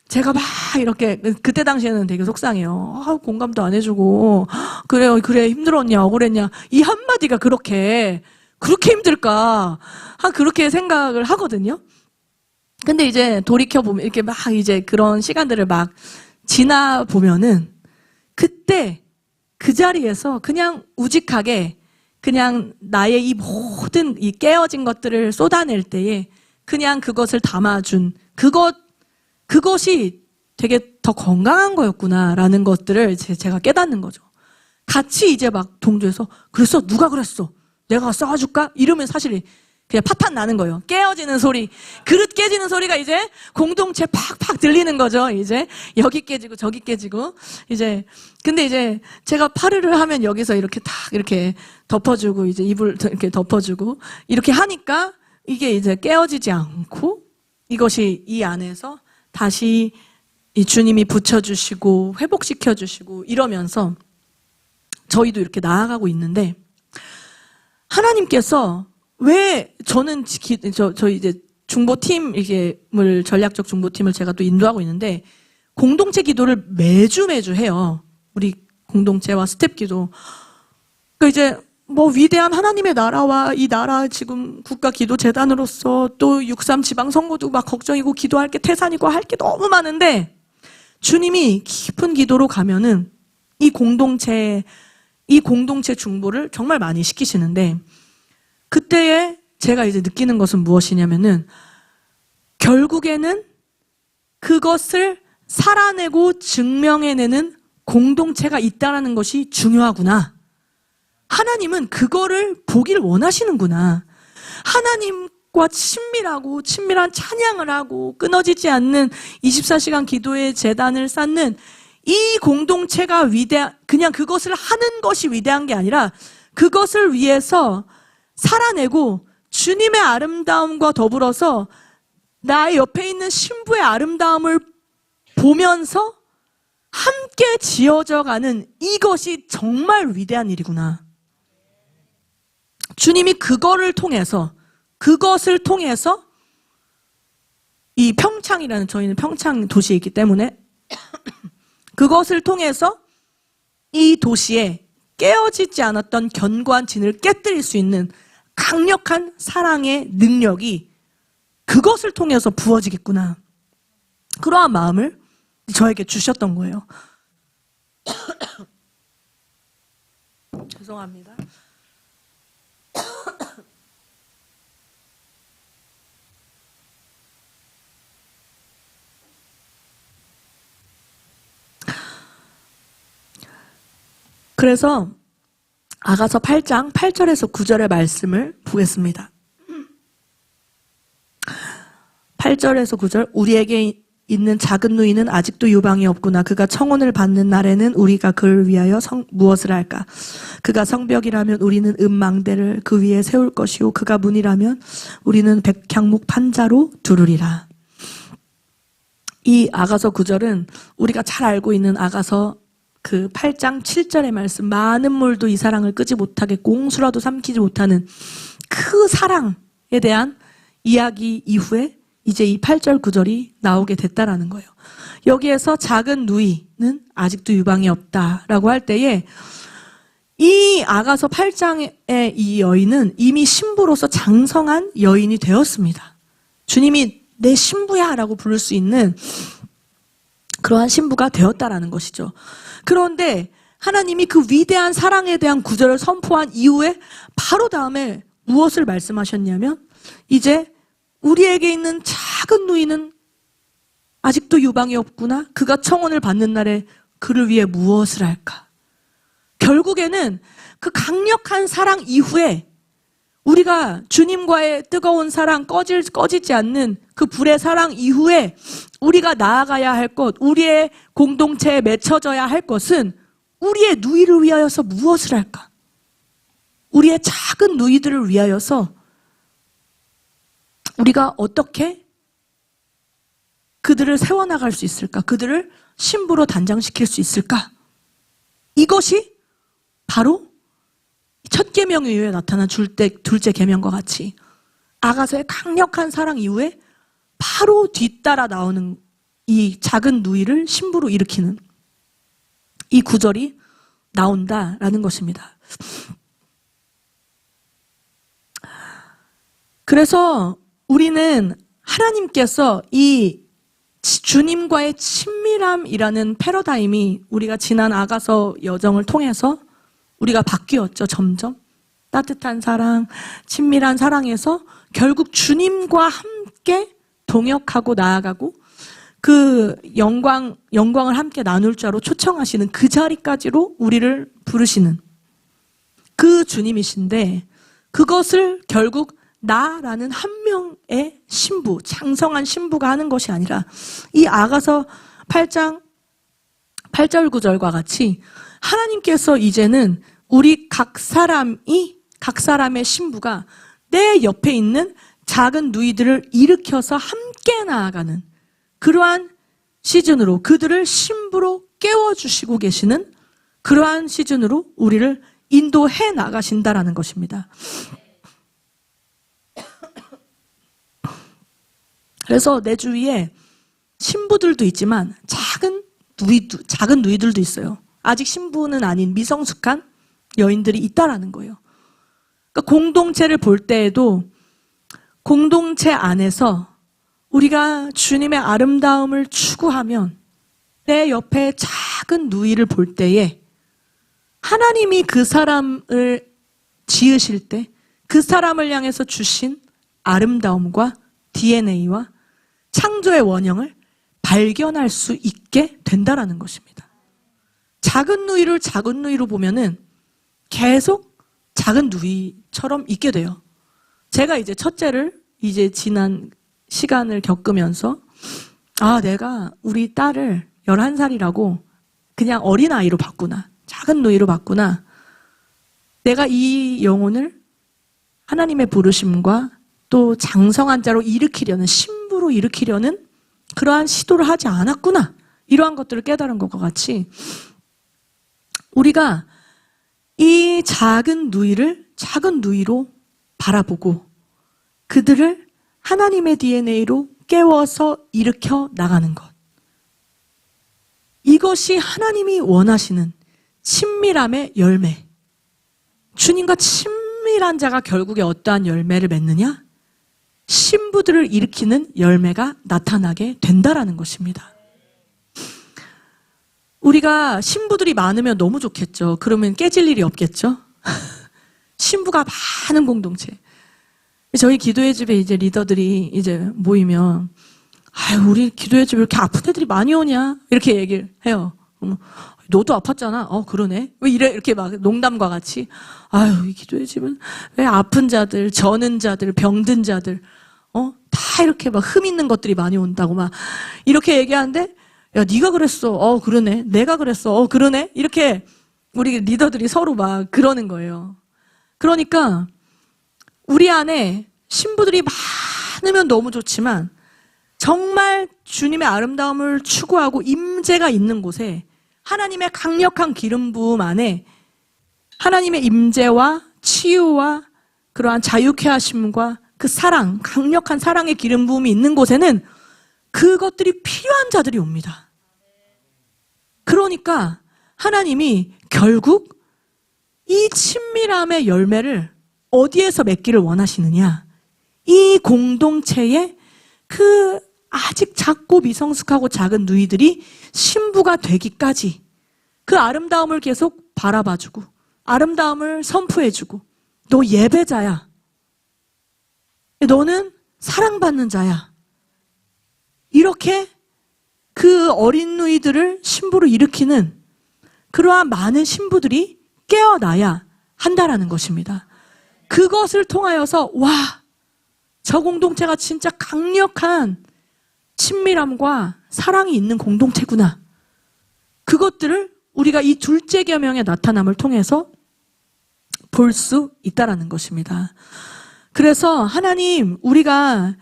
A: 제가 막 이렇게 그때 당시에는 되게 속상해요. 공감도 안 해주고 그래 힘들었냐 억울했냐 이 한마디가 그렇게 힘들까 그렇게 생각을 하거든요. 근데 이제 돌이켜보면 이렇게 막 이제 그런 시간들을 막 지나보면은 그때 그 자리에서 그냥 우직하게 그냥 나의 이 모든 이 깨어진 것들을 쏟아낼 때에 그냥 그것을 담아준 그것이 되게 더 건강한 거였구나라는 것들을 제가 깨닫는 거죠. 같이 이제 막 동조해서 그랬어? 누가 그랬어? 내가 써줄까? 이러면 사실 그냥 파탄 나는 거예요. 깨어지는 소리, 그릇 깨지는 소리가 이제 공동체 팍팍 들리는 거죠. 이제 여기 깨지고 저기 깨지고 이제 근데 이제 제가 파르르 하면 여기서 이렇게 탁 이렇게 덮어주고 이제 이불 이렇게 덮어주고 이렇게 하니까 이게 이제 깨어지지 않고 이것이 이 안에서 다시 이 주님이 붙여주시고 회복시켜주시고 이러면서 저희도 이렇게 나아가고 있는데 하나님께서 왜 저는 저희 이제 중보팀을 전략적 중보팀을 제가 또 인도하고 있는데 공동체 기도를 매주 해요. 우리 공동체와 스텝기도. 그러니까 이제 뭐 위대한 하나님의 나라와 이 나라 지금 국가기도재단으로서 또 6.3 지방선거도 막 걱정이고 기도할 게 태산이고 할 게 너무 많은데 주님이 깊은 기도로 가면은 이 공동체 중보를 정말 많이 시키시는데 그때에 제가 이제 느끼는 것은 무엇이냐면은 결국에는 그것을 살아내고 증명해내는 공동체가 있다는 것이 중요하구나. 하나님은 그거를 보길 원하시는구나. 하나님과 친밀한 찬양을 하고 끊어지지 않는 24시간 기도의 재단을 쌓는 이 공동체가 그냥 그것을 하는 것이 위대한 게 아니라 그것을 위해서 살아내고 주님의 아름다움과 더불어서 나의 옆에 있는 신부의 아름다움을 보면서 함께 지어져가는 이것이 정말 위대한 일이구나. 주님이 그것을 통해서 이 평창이라는 저희는 평창 도시에 있기 때문에 그것을 통해서 이 도시에 깨어지지 않았던 견고한 진을 깨뜨릴 수 있는 강력한 사랑의 능력이 그것을 통해서 부어지겠구나. 그러한 마음을 저에게 주셨던 거예요. 죄송합니다. 그래서 아가서 8장 8절에서 9절의 말씀을 보겠습니다. 8절에서 9절 우리에게 있는 작은 누이는 아직도 유방이 없구나. 그가 청혼을 받는 날에는 우리가 그를 위하여 무엇을 할까? 그가 성벽이라면 우리는 망대를 그 위에 세울 것이요 그가 문이라면 우리는 백향목 판자로 두르리라. 이 아가서 9절은 우리가 잘 알고 있는 아가서 그 8장 7절의 말씀, 많은 물도 이 사랑을 끄지 못하겠고 홍수라도 삼키지 못하는 그 사랑에 대한 이야기 이후에 이제 이 8절 9절이 나오게 됐다라는 거예요. 여기에서 작은 누이는 아직도 유방이 없다라고 할 때에 이 아가서 8장의 이 여인은 이미 신부로서 장성한 여인이 되었습니다. 주님이 내 신부야 라고 부를 수 있는 그러한 신부가 되었다라는 것이죠. 그런데 하나님이 그 위대한 사랑에 대한 구절을 선포한 이후에 바로 다음에 무엇을 말씀하셨냐면 이제 우리에게 있는 작은 누이는 아직도 유방이 없구나. 그가 청혼을 받는 날에 그를 위해 무엇을 할까? 결국에는 그 강력한 사랑 이후에 우리가 주님과의 뜨거운 사랑, 꺼지지 않는 그 불의 사랑 이후에 우리가 나아가야 할 것, 우리의 공동체에 맺혀져야 할 것은 우리의 누이를 위하여서 무엇을 할까? 우리의 작은 누이들을 위하여서 우리가 어떻게 그들을 세워나갈 수 있을까? 그들을 신부로 단장시킬 수 있을까? 이것이 바로 첫 계명 이후에 나타난 둘째 계명과 같이 아가서의 강력한 사랑 이후에 바로 뒤따라 나오는 이 작은 누이를 신부로 일으키는 이 구절이 나온다라는 것입니다. 그래서 우리는 하나님께서 이 주님과의 친밀함이라는 패러다임이 우리가 지난 아가서 여정을 통해서 우리가 바뀌었죠. 점점 따뜻한 사랑, 친밀한 사랑에서 결국 주님과 함께 동역하고 나아가고 그 영광을 함께 나눌 자로 초청하시는 그 자리까지로 우리를 부르시는 그 주님이신데 그것을 결국 나라는 한 명의 신부, 장성한 신부가 하는 것이 아니라 이 아가서 8장 8절 9절과 같이 하나님께서 이제는 우리 각 사람의 신부가 내 옆에 있는 작은 누이들을 일으켜서 함께 나아가는 그러한 시즌으로 그들을 신부로 깨워주시고 계시는 그러한 시즌으로 우리를 인도해 나가신다라는 것입니다. 그래서 내 주위에 신부들도 있지만 작은 누이들도 있어요. 아직 신부는 아닌 미성숙한 여인들이 있다라는 거예요. 그러니까 공동체를 볼 때에도 공동체 안에서 우리가 주님의 아름다움을 추구하면 내 옆에 작은 누이를 볼 때에 하나님이 그 사람을 지으실 때 그 사람을 향해서 주신 아름다움과 DNA와 창조의 원형을 발견할 수 있게 된다라는 것입니다. 작은 누이를 작은 누이로 보면은 계속 작은 누이처럼 있게 돼요. 제가 이제 첫째를 이제 지난 시간을 겪으면서 내가 우리 딸을 11살이라고 그냥 어린아이로 봤구나. 작은 누이로 봤구나. 내가 이 영혼을 하나님의 부르심과 또 장성한 자로 일으키려는, 신부로 일으키려는 그러한 시도를 하지 않았구나. 이러한 것들을 깨달은 것과 같이 우리가 이 작은 누이를 작은 누이로 바라보고 그들을 하나님의 DNA로 깨워서 일으켜 나가는 것. 이것이 하나님이 원하시는 친밀함의 열매. 주님과 친밀한 자가 결국에 어떠한 열매를 맺느냐? 신부들을 일으키는 열매가 나타나게 된다라는 것입니다. 우리가 신부들이 많으면 너무 좋겠죠. 그러면 깨질 일이 없겠죠. 신부가 많은 공동체. 저희 기도의 집에 이제 리더들이 이제 모이면 우리 기도의 집에 이렇게 아픈 애들이 많이 오냐? 이렇게 얘기를 해요. 너도 아팠잖아. 그러네. 왜 이렇게 막 농담과 같이 이 기도의 집은 왜 아픈 자들, 저는 자들, 병든 자들 다 이렇게 막 흠 있는 것들이 많이 온다고 막 이렇게 얘기하는데 야, 네가 그랬어. 그러네. 내가 그랬어. 그러네. 이렇게 우리 리더들이 서로 막 그러는 거예요. 그러니까 우리 안에 신부들이 많으면 너무 좋지만 정말 주님의 아름다움을 추구하고 임재가 있는 곳에 하나님의 강력한 기름 부음 안에 하나님의 임재와 치유와 그러한 자유케 하심과 그 사랑, 강력한 사랑의 기름 부음이 있는 곳에는 그것들이 필요한 자들이 옵니다. 그러니까 하나님이 결국 이 친밀함의 열매를 어디에서 맺기를 원하시느냐? 이 공동체의 그 아직 작고 미성숙하고 작은 누이들이 신부가 되기까지 그 아름다움을 계속 바라봐주고 아름다움을 선포해주고 너 예배자야. 너는 사랑받는 자야. 이렇게 그 어린 누이들을 신부로 일으키는 그러한 많은 신부들이 깨어나야 한다라는 것입니다. 그것을 통하여서 저 공동체가 진짜 강력한 친밀함과 사랑이 있는 공동체구나. 그것들을 우리가 이 둘째 계명의 나타남을 통해서 볼 수 있다라는 것입니다. 그래서 하나님, 우리가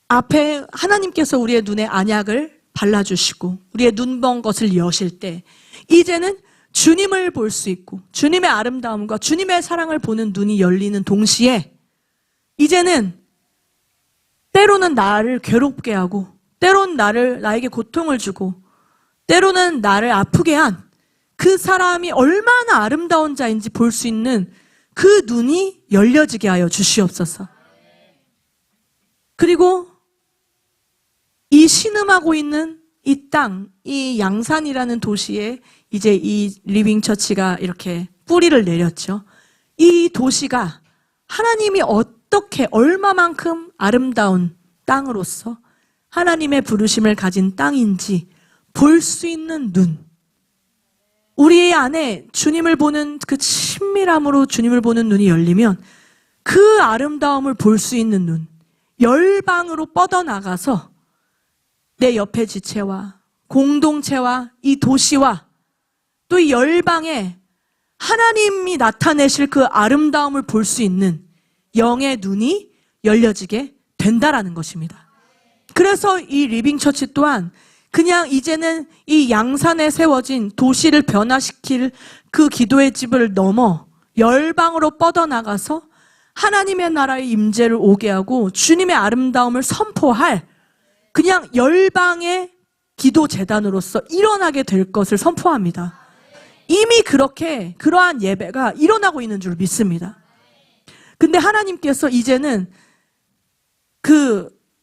A: 앞에 하나님께서 우리의 눈에 안약을 발라주시고 우리의 눈 먼 것을 여실 때 이제는 주님을 볼 수 있고 주님의 아름다움과 주님의 사랑을 보는 눈이 열리는 동시에 이제는 때로는 나를 괴롭게 하고 때로는 나에게 고통을 주고 때로는 나를 아프게 한 그 사람이 얼마나 아름다운 자인지 볼 수 있는 그 눈이 열려지게 하여 주시옵소서. 그리고 이 신음하고 있는 이 땅, 이 양산이라는 도시에 이제 이 리빙 처치가 이렇게 뿌리를 내렸죠. 이 도시가 하나님이 어떻게 얼마만큼 아름다운 땅으로서 하나님의 부르심을 가진 땅인지 볼 수 있는 눈. 우리 안에 주님을 보는 그 친밀함으로 주님을 보는 눈이 열리면 그 아름다움을 볼 수 있는 눈. 열방으로 뻗어나가서 내 옆의 지체와 공동체와 이 도시와 또 이 열방에 하나님이 나타내실 그 아름다움을 볼 수 있는 영의 눈이 열려지게 된다라는 것입니다. 그래서 이 리빙 처치 또한 그냥 이제는 이 양산에 세워진 도시를 변화시킬 그 기도의 집을 넘어 열방으로 뻗어나가서 하나님의 나라의 임재를 오게 하고 주님의 아름다움을 선포할 그냥 열방의 기도 재단으로서 일어나게 될 것을 선포합니다. 이미 그렇게 그러한 예배가 일어나고 있는 줄 믿습니다. 근데 하나님께서 이제는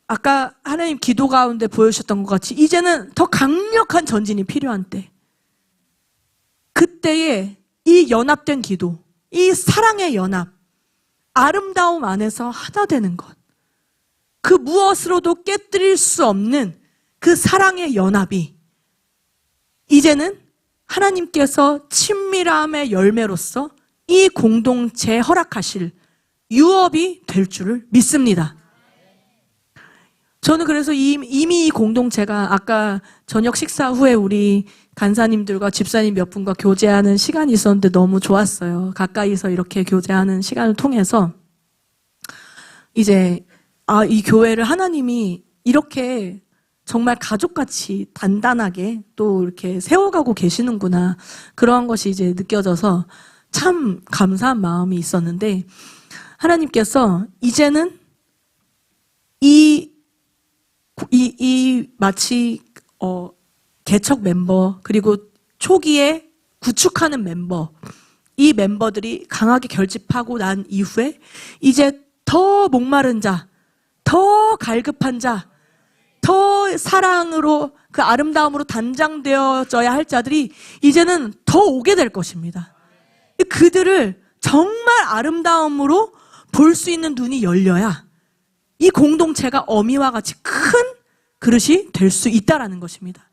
A: 아까 하나님 기도 가운데 보여주셨던 것 같이 이제는 더 강력한 전진이 필요한 때, 그때에 이 연합된 기도, 이 사랑의 연합, 아름다움 안에서 하나 되는 것, 그 무엇으로도 깨뜨릴 수 없는 그 사랑의 연합이 이제는 하나님께서 친밀함의 열매로서 이 공동체에 허락하실 유업이 될 줄을 믿습니다. 저는 그래서 이미 이 공동체가 아까 저녁 식사 후에 우리 간사님들과 집사님 몇 분과 교제하는 시간이 있었는데 너무 좋았어요. 가까이서 이렇게 교제하는 시간을 통해서 이제 이 교회를 하나님이 이렇게 정말 가족같이 단단하게 또 이렇게 세워가고 계시는구나, 그러한 것이 이제 느껴져서 참 감사한 마음이 있었는데, 하나님께서 이제는 마치 개척 멤버 그리고 초기에 구축하는 멤버, 이 멤버들이 강하게 결집하고 난 이후에 이제 더 목마른 자, 더 갈급한 자, 더 사랑으로 그 아름다움으로 단장되어져야 할 자들이 이제는 더 오게 될 것입니다. 그들을 정말 아름다움으로 볼 수 있는 눈이 열려야 이 공동체가 어미와 같이 큰 그릇이 될 수 있다라는 것입니다.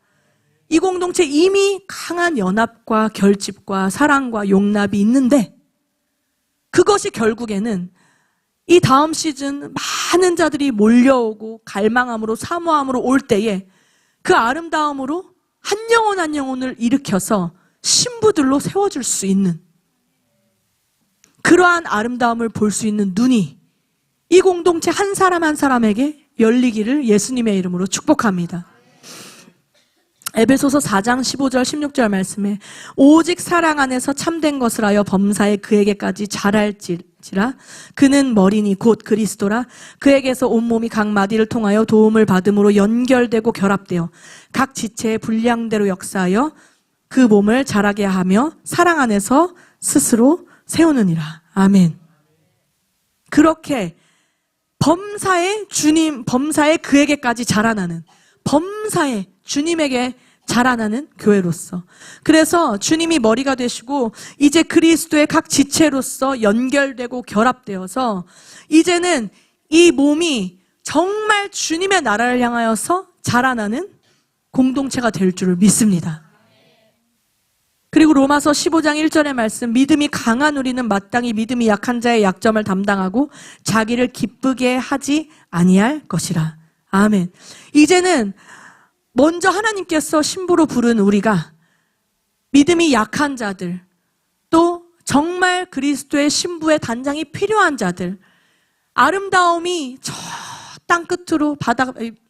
A: 이 공동체 이미 강한 연합과 결집과 사랑과 용납이 있는데, 그것이 결국에는 이 다음 시즌 많은 자들이 몰려오고 갈망함으로 사모함으로 올 때에 그 아름다움으로 한 영혼 한 영혼을 일으켜서 신부들로 세워줄 수 있는 그러한 아름다움을 볼 수 있는 눈이 이 공동체 한 사람 한 사람에게 열리기를 예수님의 이름으로 축복합니다. 에베소서 4장 15절 16절 말씀에 오직 사랑 안에서 참된 것을 하여 범사에 그에게까지 자랄지라 그는 머리니 곧 그리스도라 그에게서 온몸이 각 마디를 통하여 도움을 받음으로 연결되고 결합되어 각 지체의 분량대로 역사하여 그 몸을 자라게 하며 사랑 안에서 스스로 세우느니라. 아멘. 그렇게 범사에 주님, 범사에 그에게까지 자라나는, 범사에 주님에게 자라나는 교회로서, 그래서 주님이 머리가 되시고 이제 그리스도의 각 지체로서 연결되고 결합되어서 이제는 이 몸이 정말 주님의 나라를 향하여서 자라나는 공동체가 될 줄을 믿습니다. 그리고 로마서 15장 1절의 말씀, 믿음이 강한 우리는 마땅히 믿음이 약한 자의 약점을 담당하고 자기를 기쁘게 하지 아니할 것이라. 아멘. 이제는 먼저 하나님께서 신부로 부른 우리가 믿음이 약한 자들, 또 정말 그리스도의 신부의 단장이 필요한 자들, 아름다움이 저 땅끝으로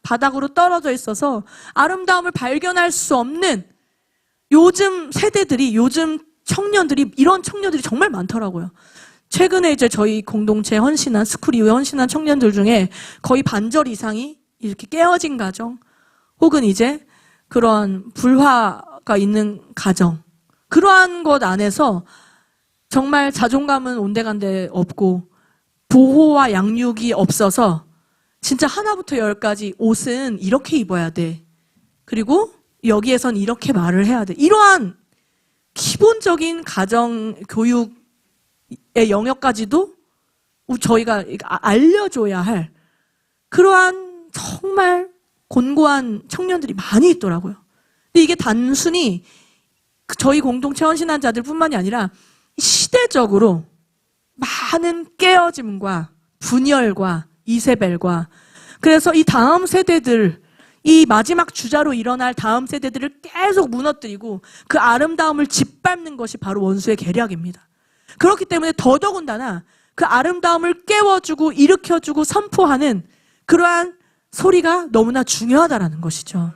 A: 바닥으로 떨어져 있어서 아름다움을 발견할 수 없는 요즘 세대들이, 요즘 청년들이, 이런 청년들이 정말 많더라고요. 최근에 이제 저희 공동체 헌신한, 스쿨 이후에 헌신한 청년들 중에 거의 반절 이상이 이렇게 깨어진 가정, 혹은 이제 그런 불화가 있는 가정, 그러한 것 안에서 정말 자존감은 온데간데 없고 보호와 양육이 없어서 진짜 하나부터 열까지 옷은 이렇게 입어야 돼, 그리고 여기에선 이렇게 말을 해야 돼, 이러한 기본적인 가정 교육의 영역까지도 저희가 알려줘야 할 그러한 정말 곤고한 청년들이 많이 있더라고요. 근데 이게 단순히 저희 공동체 헌신한 자들뿐만이 아니라 시대적으로 많은 깨어짐과 분열과 이세벨과, 그래서 이 다음 세대들, 이 마지막 주자로 일어날 다음 세대들을 계속 무너뜨리고 그 아름다움을 짓밟는 것이 바로 원수의 계략입니다. 그렇기 때문에 더더군다나 그 아름다움을 깨워주고 일으켜주고 선포하는 그러한 소리가 너무나 중요하다라는 것이죠.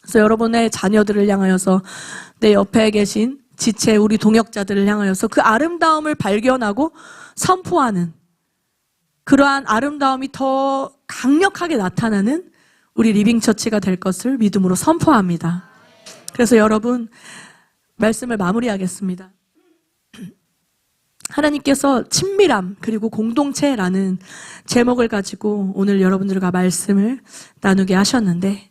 A: 그래서 여러분의 자녀들을 향하여서, 내 옆에 계신 지체 우리 동역자들을 향하여서 그 아름다움을 발견하고 선포하는, 그러한 아름다움이 더 강력하게 나타나는 우리 리빙처치가 될 것을 믿음으로 선포합니다. 그래서 여러분, 말씀을 마무리하겠습니다. 하나님께서 친밀함 그리고 공동체라는 제목을 가지고 오늘 여러분들과 말씀을 나누게 하셨는데,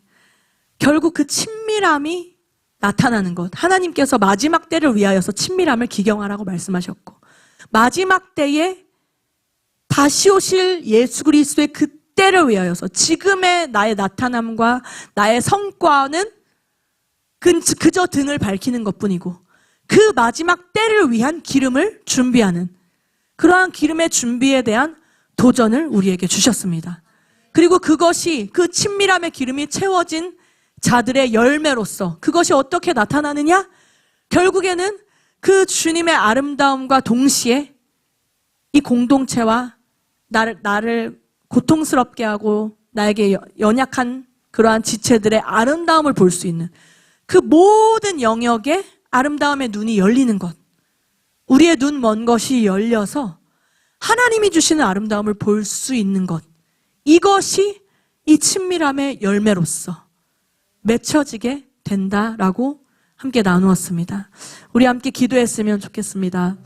A: 결국 그 친밀함이 나타나는 것, 하나님께서 마지막 때를 위하여서 친밀함을 기경하라고 말씀하셨고, 마지막 때에 다시 오실 예수 그리스도의 그 때를 위하여서 지금의 나의 나타남과 나의 성과는 그저 등을 밝히는 것뿐이고, 그 마지막 때를 위한 기름을 준비하는 그러한 기름의 준비에 대한 도전을 우리에게 주셨습니다. 그리고 그것이, 그 친밀함의 기름이 채워진 자들의 열매로서 그것이 어떻게 나타나느냐? 결국에는 그 주님의 아름다움과 동시에 이 공동체와 나를 고통스럽게 하고 나에게 연약한 그러한 지체들의 아름다움을 볼 수 있는 그 모든 영역에 아름다움의 눈이 열리는 것, 우리의 눈 먼 것이 열려서 하나님이 주시는 아름다움을 볼 수 있는 것, 이것이 이 친밀함의 열매로서 맺혀지게 된다라고 함께 나누었습니다. 우리 함께 기도했으면 좋겠습니다.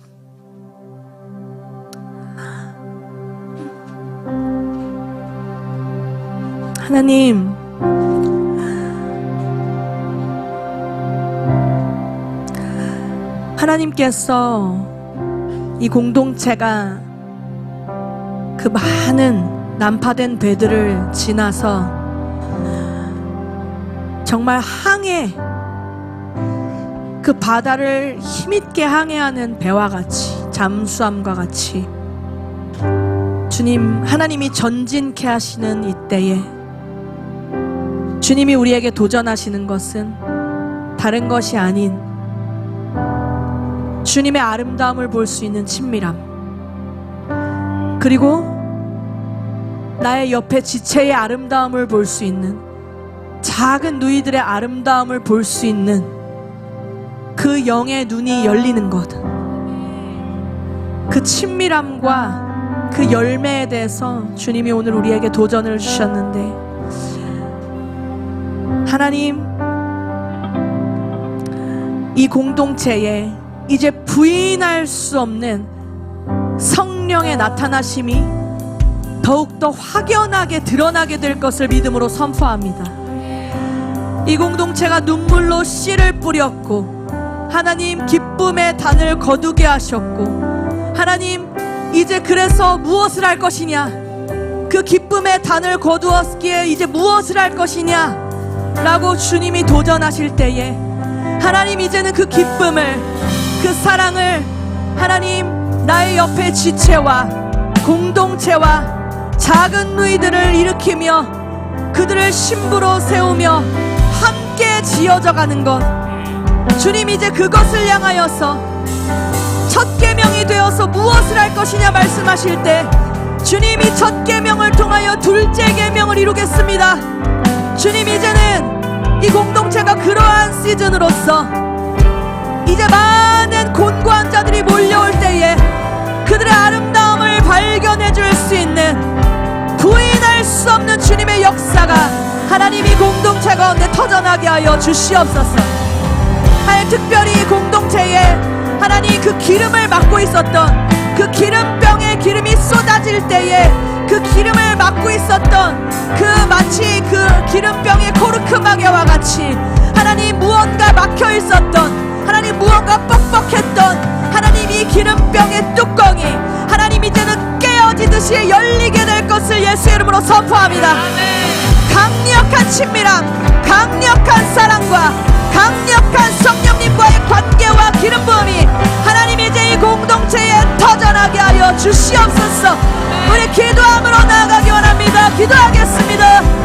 A: 하나님, 하나님께서 이 공동체가 그 많은 난파된 배들을 지나서 정말 항해, 그 바다를 힘있게 항해하는 배와 같이, 잠수함과 같이 주님, 하나님이 전진케 하시는 이때에 주님이 우리에게 도전하시는 것은 다른 것이 아닌 주님의 아름다움을 볼 수 있는 친밀함, 그리고 나의 옆에 지체의 아름다움을 볼 수 있는, 작은 누이들의 아름다움을 볼 수 있는 그 영의 눈이 열리는 것, 그 친밀함과 그 열매에 대해서 주님이 오늘 우리에게 도전을 주셨는데, 하나님, 이 공동체에 이제 부인할 수 없는 성령의 나타나심이 더욱더 확연하게 드러나게 될 것을 믿음으로 선포합니다. 이 공동체가 눈물로 씨를 뿌렸고, 하나님 기쁨의 단을 거두게 하셨고, 하나님 이제 그래서 무엇을 할 것이냐, 그 기쁨의 단을 거두었기에 이제 무엇을 할 것이냐 라고 주님이 도전하실 때에, 하나님 이제는 그 기쁨을, 그 사랑을 하나님 나의 옆에 지체와 공동체와 작은 누이들을 일으키며 그들을 신부로 세우며 함께 지어져가는 것, 주님 이제 그것을 향하여서 첫 계명이 되어서 무엇을 할 것이냐 말씀하실 때, 주님이 첫 계명을 통하여 둘째 계명을 이루겠습니다. 주님 이제는 이 공동체가 그러한 시즌으로서 이제 많은 곤고한 자들이 몰려올 때에 그들의 아름다움을 발견해 줄 수 있는, 부인할 수 없는 주님의 역사가 하나님 이 공동체 가운데 터져나게 하여 주시옵소서. 하여 특별히 공동체에 하나님 그 기름을 맡고 있었던, 그 기름병에 기름이 쏟아질 때에 그 기름을 맡고 있었던 그 마치 그 기름병의 코르크마개와 같이 하나님 무언가 막혀 있었던, 하나님 무언가 뻑뻑했던 하나님 이 기름병의 뚜껑이 하나님 이제는 깨어지듯이 열리게 될 것을 예수의 이름으로 선포합니다. 강력한 친밀함, 강력한 사랑과 강력한 성령님과의 관계와 기름 부음이 하나님 이제 이 공동체에 터져나게 하여 주시옵소서. 우리 기도함으로 나아가기 원합니다. 기도하겠습니다.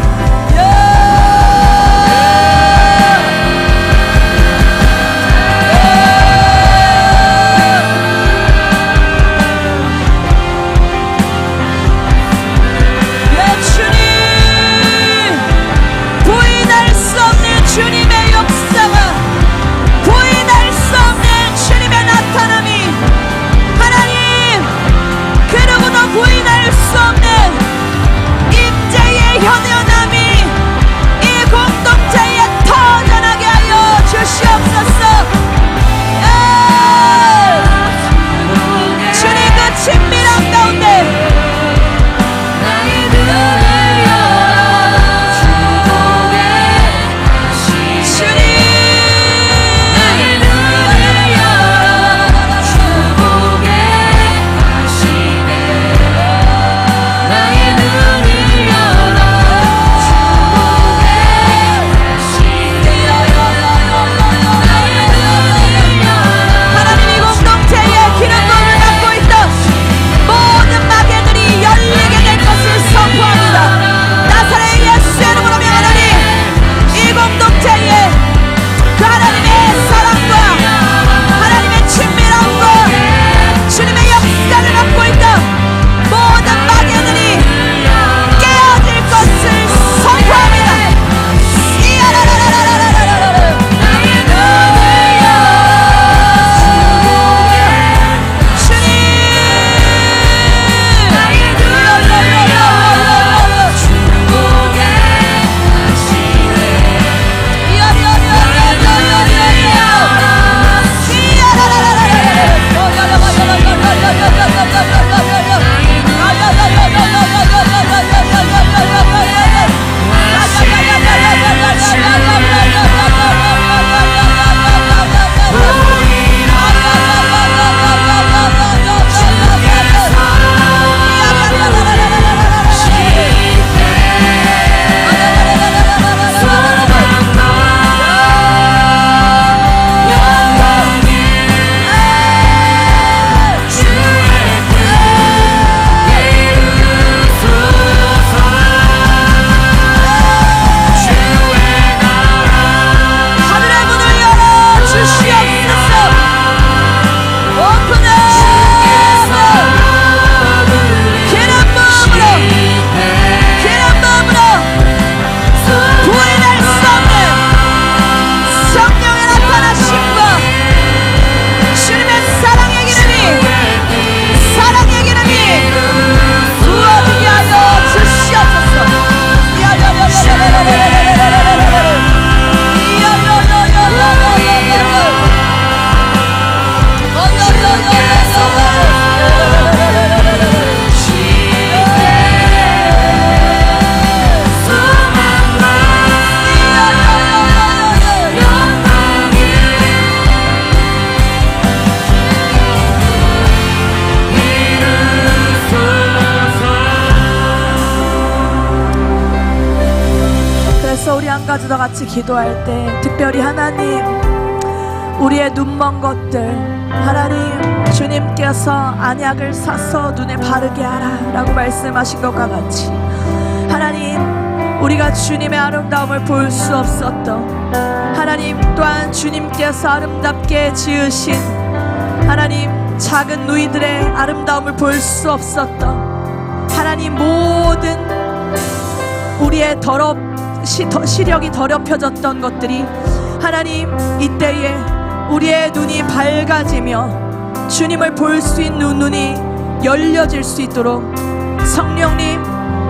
A: 주님의 역사가, 부인할 수 없는 우리 한 가지 더 같이 기도할 때 특별히 하나님, 우리의 눈먼 것들, 하나님 주님께서 안약을 사서 눈에 바르게 하라 라고 말씀하신 것과 같이, 하나님 우리가 주님의 아름다움을 볼 수 없었던, 하나님 또한 주님께서 아름답게 지으신 하나님 작은 누이들의 아름다움을 볼 수 없었던, 하나님 모든 우리의 시력이 더럽혀졌던 것들이 하나님 이때에 우리의 눈이 밝아지며 주님을 볼 수 있는 눈이 열려질 수 있도록 성령님,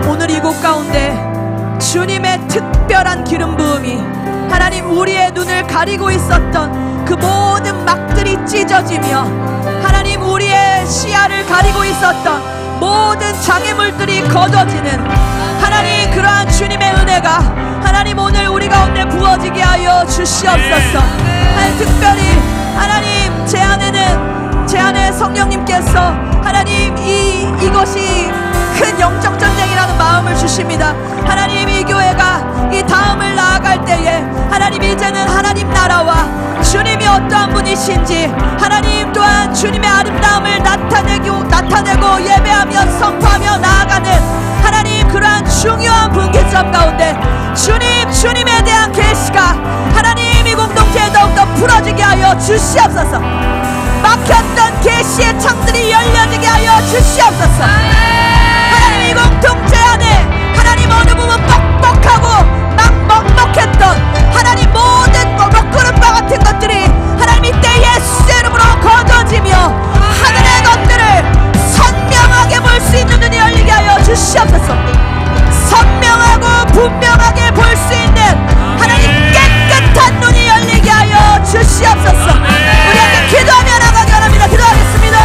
A: 오늘 이곳 가운데 주님의 특별한 기름 부음이 하나님 우리의 눈을 가리고 있었던 그 모든 막들이 찢어지며, 하나님 우리의 시야를 가리고 있었던 모든 장애물들이 거둬지는 하나님 그러한 주님의 은혜가 하나님 오늘 우리 가운데 부어지게 하여 주시옵소서. 하나님 특별히 하나님 제 안에 성령님께서 하나님 이것이 큰 영적 전쟁이라는 마음을 주십니다. 하나님 이 교회가 이 다음을 나아갈 때에 하나님 이제는 하나님 나라와 주님이 어떠한 분이신지 하나님 또한 주님의 아름다움을 나타내고 예배하며 선포하며 나아가는 하나님 그러한 중요한 분기점 가운데 주님에 대한 계시가 하나님 이 공동체에 더욱더 풀어지게 하여 주시옵소서. 막혔던 계시의 창들이 열려지게 하여 주시옵소서. 하나님 이 공동체 안에 하나님 어느 부분 뻑뻑하고 먹먹했던 하나님 모든 먹구름과 같은 것들이 하나님 이때 예수의 이름으로 거둬지며 하늘의 것들을 선명하게 볼 수 있는 눈이 열리게 하여 주시옵소서. 선명하고 분명하게 볼 수 있는 하나님 깨끗한 눈이 열리게 하여 주시옵소서. 우리에게 기도하며 나가기 원합니다. 기도하겠습니다.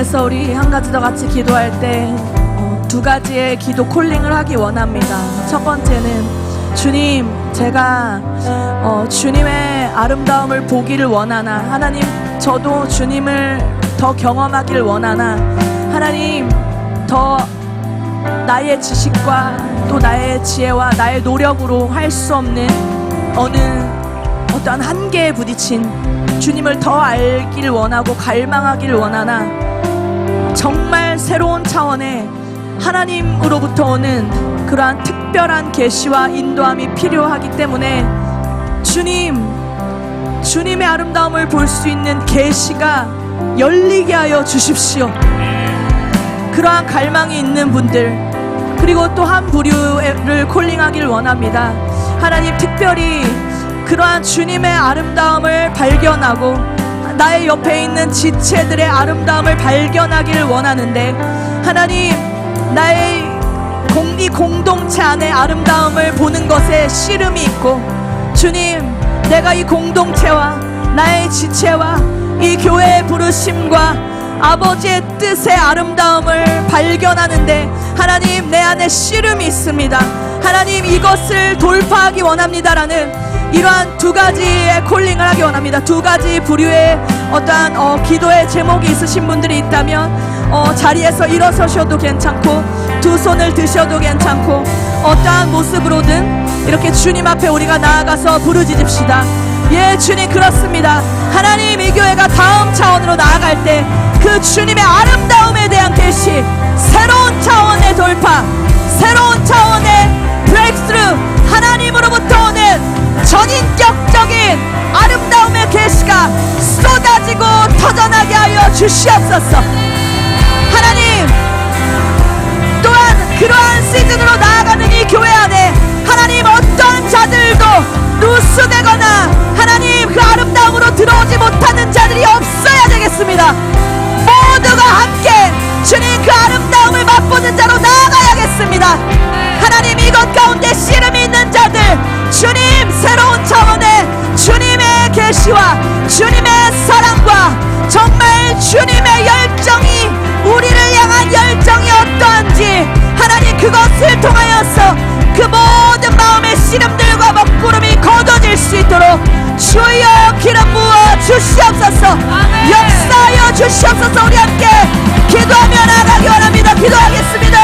A: 위해서 우리 한 가지 더 같이 기도할 때 두 가지의 기도 콜링을 하기 원합니다. 첫 번째는 주님, 제가 주님의 아름다움을 보기를 원하나, 하나님 저도 주님을 더 경험하기를 원하나, 하나님 더 나의 지식과 또 나의 지혜와 나의 노력으로 할 수 없는 어떠한 한계에 부딪힌 주님을 더 알기를 원하고 갈망하기를 원하나, 정말 새로운 차원의 하나님으로부터 오는 그러한 특별한 계시와 인도함이 필요하기 때문에 주님의 아름다움을 볼 수 있는 계시가 열리게 하여 주십시오. 그러한 갈망이 있는 분들, 그리고 또 한 부류를 콜링하길 원합니다. 하나님, 특별히 그러한 주님의 아름다움을 발견하고 나의 옆에 있는 지체들의 아름다움을 발견하기를 원하는데, 하나님, 나의 이 공동체 안에 아름다움을 보는 것에 씨름이 있고, 주님, 내가 이 공동체와 나의 지체와 이 교회의 부르심과 아버지의 뜻의 아름다움을 발견하는데, 하나님, 내 안에 씨름이 있습니다. 하나님, 이것을 돌파하기 원합니다라는 이러한 두 가지의 콜링을 하기 원합니다. 두 가지 부류의 어떠한 기도의 제목이 있으신 분들이 있다면 자리에서 일어서셔도 괜찮고 두 손을 드셔도 괜찮고, 어떠한 모습으로든 이렇게 주님 앞에 우리가 나아가서 부르짖읍시다. 예, 주님, 그렇습니다. 하나님, 이 교회가 다음 차원으로 나아갈 때 그 주님의 아름다움에 대한 계시, 새로운 차원의 돌파, 새로운 차원의 브레이크스루, 하나님으로부터 오는 전인격적인 아름다움의 계시가 쏟아지고 터져나게 하여 주시옵소서. 하나님, 또한 그러한 시즌으로 나아가는 이 교회 안에 하나님, 어떤 자들도 누수되거나 하나님 그 아름다움으로 들어오지 못하는 자들이 없어야 되겠습니다. 모두가 함께 주님 그 아름다움을 맛보는 자로 나아가야겠습니다. 하나님, 이것 가운데 씨름이 있는 자들, 주님 새로운 차원의 주님의 계시와 주님의 사랑과 정말 주님의 열정이, 우리를 향한 열정이 어떠한지 하나님, 그것을 통하여서 그 모든 마음의 씨름들과 먹구름이 거둬질 수 있도록 주여 기름 부어 주시옵소서. 역사하여 주시옵소서. 우리 함께 기도하며 나아가기 원합니다. 기도하겠습니다.